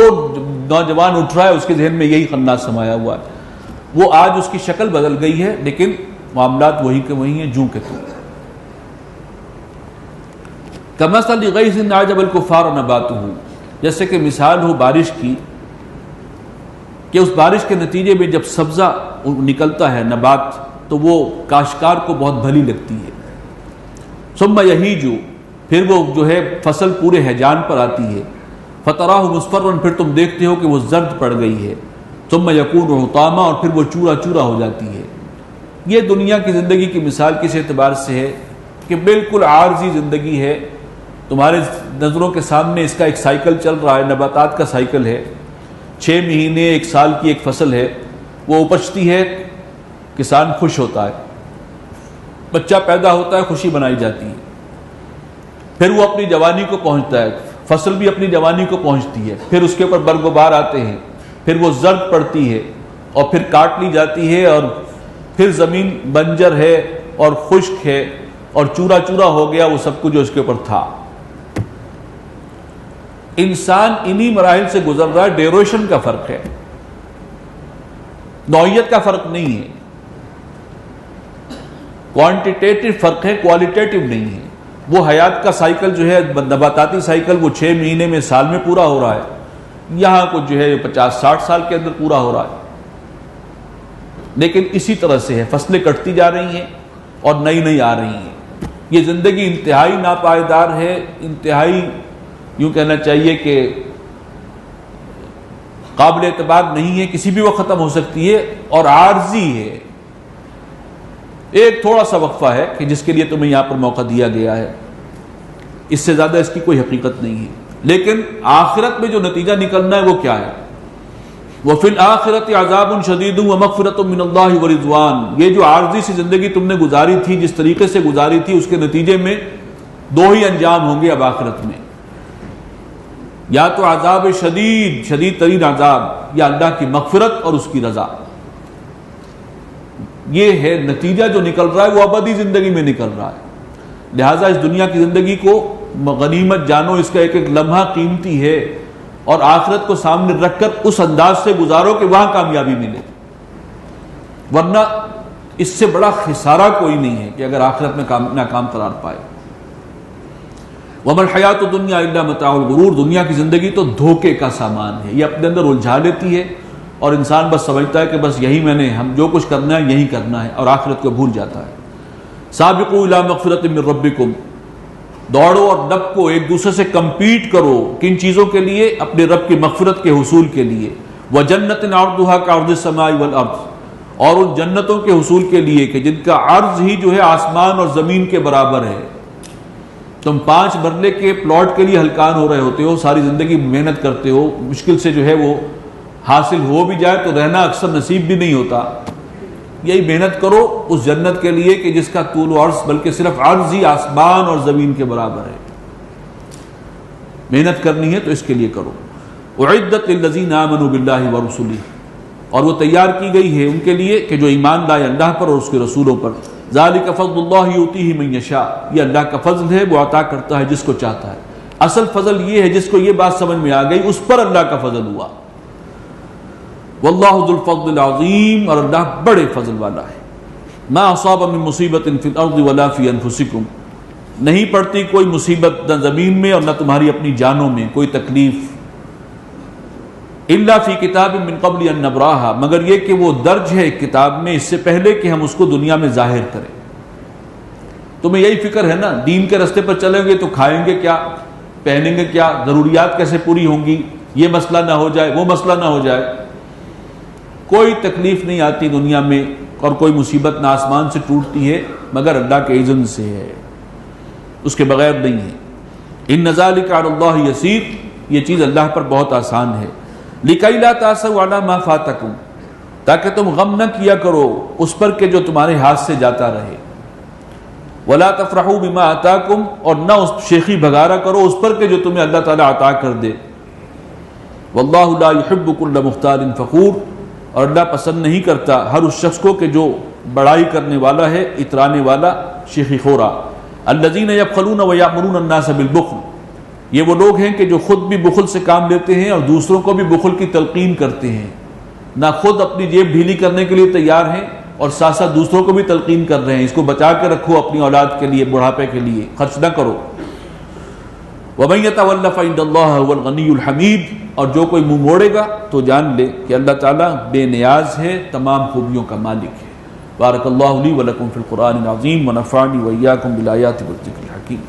S2: نوجوان اٹھ رہا ہے اس کے ذہن میں یہی خناس سمایا ہوا ہے. وہ آج اس کی شکل بدل گئی ہے لیکن معاملات وہی کے وہی ہیں جوں کے توں. کمثل غیث اعجب الکفار نباتہ, جیسے کہ مثال ہو بارش کی کہ اس بارش کے نتیجے میں جب سبزہ نکلتا ہے نبات تو وہ کاشتکار کو بہت بھلی لگتی ہے. ثم یہیج, پھر وہ جو ہے فصل پورے ہیجان پر آتی ہے. فتراہ مصفرا, پھر تم دیکھتے ہو کہ وہ زرد پڑ گئی ہے. ثم یکون حطاما, اور پھر وہ چورا چورا ہو جاتی ہے. یہ دنیا کی زندگی کی مثال کس اعتبار سے ہے کہ بالکل عارضی زندگی ہے. تمہارے نظروں کے سامنے اس کا ایک سائیکل چل رہا ہے, نباتات کا سائیکل ہے. 6 مہینے 1 سال کی ایک فصل ہے, وہ اپجتی ہے, کسان خوش ہوتا ہے, بچہ پیدا ہوتا ہے, خوشی منائی جاتی ہے. پھر وہ اپنی جوانی کو پہنچتا ہے, فصل بھی اپنی جوانی کو پہنچتی ہے, پھر اس کے اوپر برگ و بار آتے ہیں, پھر وہ زرد پڑتی ہے اور پھر کاٹ لی جاتی ہے, اور پھر زمین بنجر ہے اور خشک ہے اور چورا چورا ہو گیا وہ سب کچھ جو اس کے اوپر تھا. انسان انہی مراحل سے گزر رہا ہے. ڈیوریشن کا فرق ہے, نوعیت کا فرق نہیں ہے, کوانٹیٹیو فرق ہے, کوالٹیٹیو نہیں ہے. وہ حیات کا سائیکل جو ہے نباتاتی سائیکل وہ 6 مہینے میں سال میں پورا ہو رہا ہے, یہاں کو جو ہے 50-60 سال کے اندر پورا ہو رہا ہے. لیکن اسی طرح سے ہے, فصلیں کٹتی جا رہی ہیں اور نئی نئی آ رہی ہیں. یہ زندگی انتہائی ناپائیدار ہے, انتہائی یوں کہنا چاہیے کہ قابل اعتبار نہیں ہے, کسی بھی وقت ختم ہو سکتی ہے اور عارضی ہے. ایک تھوڑا سا وقفہ ہے کہ جس کے لیے تمہیں یہاں پر موقع دیا گیا ہے, اس سے زیادہ اس کی کوئی حقیقت نہیں ہے. لیکن آخرت میں جو نتیجہ نکلنا ہے وہ کیا ہے؟ وَفِي الْآخِرَةِ عَذَابٌ شَدِيدٌ وَمَغْفِرَةٌ مِّنَ اللَّهِ وَرِضْوَانٌ. یہ جو عارضی سی زندگی تم نے گزاری تھی, جس طریقے سے گزاری تھی, اس کے نتیجے میں 2 ہی انجام ہوں گے اب آخرت میں, یا تو عذاب شدید, شدید ترین عذاب, یا اللہ کی مغفرت اور اس کی رضا. یہ ہے نتیجہ جو نکل رہا ہے, وہ ابدی زندگی میں نکل رہا ہے. لہٰذا اس دنیا کی زندگی کو غنیمت جانو, اس کا ایک ایک لمحہ قیمتی ہے, اور آخرت کو سامنے رکھ کر اس انداز سے گزارو کہ وہاں کامیابی ملے. ورنہ اس سے بڑا خسارہ کوئی نہیں ہے کہ اگر آخرت میں ناکام قرار پائے. وَمَا الْحَيَاةُ الدُّنْيَا إِلَّا مَتَاعُ الْغُرُورِ. دنیا کی زندگی تو دھوکے کا سامان ہے, یہ اپنے اندر الجھا لیتی ہے اور انسان بس سمجھتا ہے کہ بس یہی ہم جو کچھ کرنا ہے یہی کرنا ہے, اور آخرت کو بھول جاتا ہے. سابقوا الی مغفرۃ من ربکم, دوڑو اور نپو, ایک دوسرے سے کمپیٹ کرو. کن چیزوں کے لیے؟ اپنے رب کی مغفرت کے حصول کے لیے. وجنت عرضھا کعرض السماء والارض, اور ان جنتوں کے حصول کے لیے کہ جن کا عرض ہی جو ہے آسمان اور زمین کے برابر ہے. تم 5 مرلے کے پلاٹ کے لیے ہلکان ہو رہے ہوتے ہو, ساری زندگی محنت کرتے ہو, مشکل سے جو ہے وہ حاصل ہو بھی جائے تو رہنا اکثر نصیب بھی نہیں ہوتا. یہی محنت کرو اس جنت کے لیے کہ جس کا طول و عرض بلکہ صرف عرض ہی آسمان اور زمین کے برابر ہے. محنت کرنی ہے تو اس کے لیے کرو. اعدت للذین آمنوا باللہ ورسلہ, اور وہ تیار کی گئی ہے ان کے لیے کہ جو ایمان لائے اللہ پر اور اس کے رسولوں پر. ذالک فضل اللہ یؤتیہ من یشاء, یہ اللہ کا فضل ہے, وہ عطا کرتا ہے جس کو چاہتا ہے. اصل فضل یہ ہے, جس کو یہ بات سمجھ میں آ گئی اس پر اللہ کا فضل ہوا. واللہ ذو الفضل العظیم, اور اللہ بڑے فضل والا ہے. ما اصاب من مصیبت فی الارض ولا فی انفسکم, نہیں پڑتی کوئی مصیبت نہ زمین میں اور نہ تمہاری اپنی جانوں میں کوئی تکلیف. الا فی کتاب من قبل ان نبراہا, مگر یہ کہ وہ درج ہے ایک کتاب میں اس سے پہلے کہ ہم اس کو دنیا میں ظاہر کریں. تمہیں یہی فکر ہے نا, دین کے راستے پر چلیں گے تو کھائیں گے کیا, پہنیں گے کیا, ضروریات کیسے پوری ہوں گی, یہ مسئلہ نہ ہو جائے وہ مسئلہ نہ ہو جائے. کوئی تکلیف نہیں آتی دنیا میں اور کوئی مصیبت نہ آسمان سے ٹوٹتی ہے مگر اللہ کے اذن سے ہے. اس کے بغیر نہیں ہے۔ ان ذالک علی اللہ یسیر، یہ چیز اللہ پر بہت آسان ہے۔ لکی لا تاسوا علی ما فاتکم، تاکہ تم غم نہ کیا کرو اس پر کہ جو تمہارے ہاتھ سے جاتا رہے۔ ولا تفرحوا بما آتاکم، اور نہ اس شیخی بھگارا کرو اس پر کہ جو تمہیں اللہ تعالیٰ عطا کر دے۔ واللہ لا يحب كل مختال فخور، اور اللہ پسند نہیں کرتا ہر اس شخص کو کہ جو بڑائی کرنے والا ہے، اترانے والا، شیخی خورا۔ الذین یبخلون ویأمرون الناس بالبخل، یہ وہ لوگ ہیں کہ جو خود بھی بخل سے کام لیتے ہیں اور دوسروں کو بھی بخل کی تلقین کرتے ہیں، نہ خود اپنی جیب ڈھیلی کرنے کے لیے تیار ہیں اور ساتھ ساتھ دوسروں کو بھی تلقین کر رہے ہیں، اس کو بچا کے رکھو اپنی اولاد کے لیے، بڑھاپے کے لیے خرچ نہ کرو۔ وَمَن يَتَوَلَّ فَإِنَّ اللَّهَ هُوَ الْغَنِيُّ الْحَمِيدُ، اور جو کوئی منہ موڑے گا تو جان لے کہ اللہ تعالیٰ بے نیاز ہے، تمام خوبیوں کا مالک ہے۔ بارک اللہ لی ولکم فی القرآن العظیم ونفعنی وإیاکم بالآیات والذکر الحکیم۔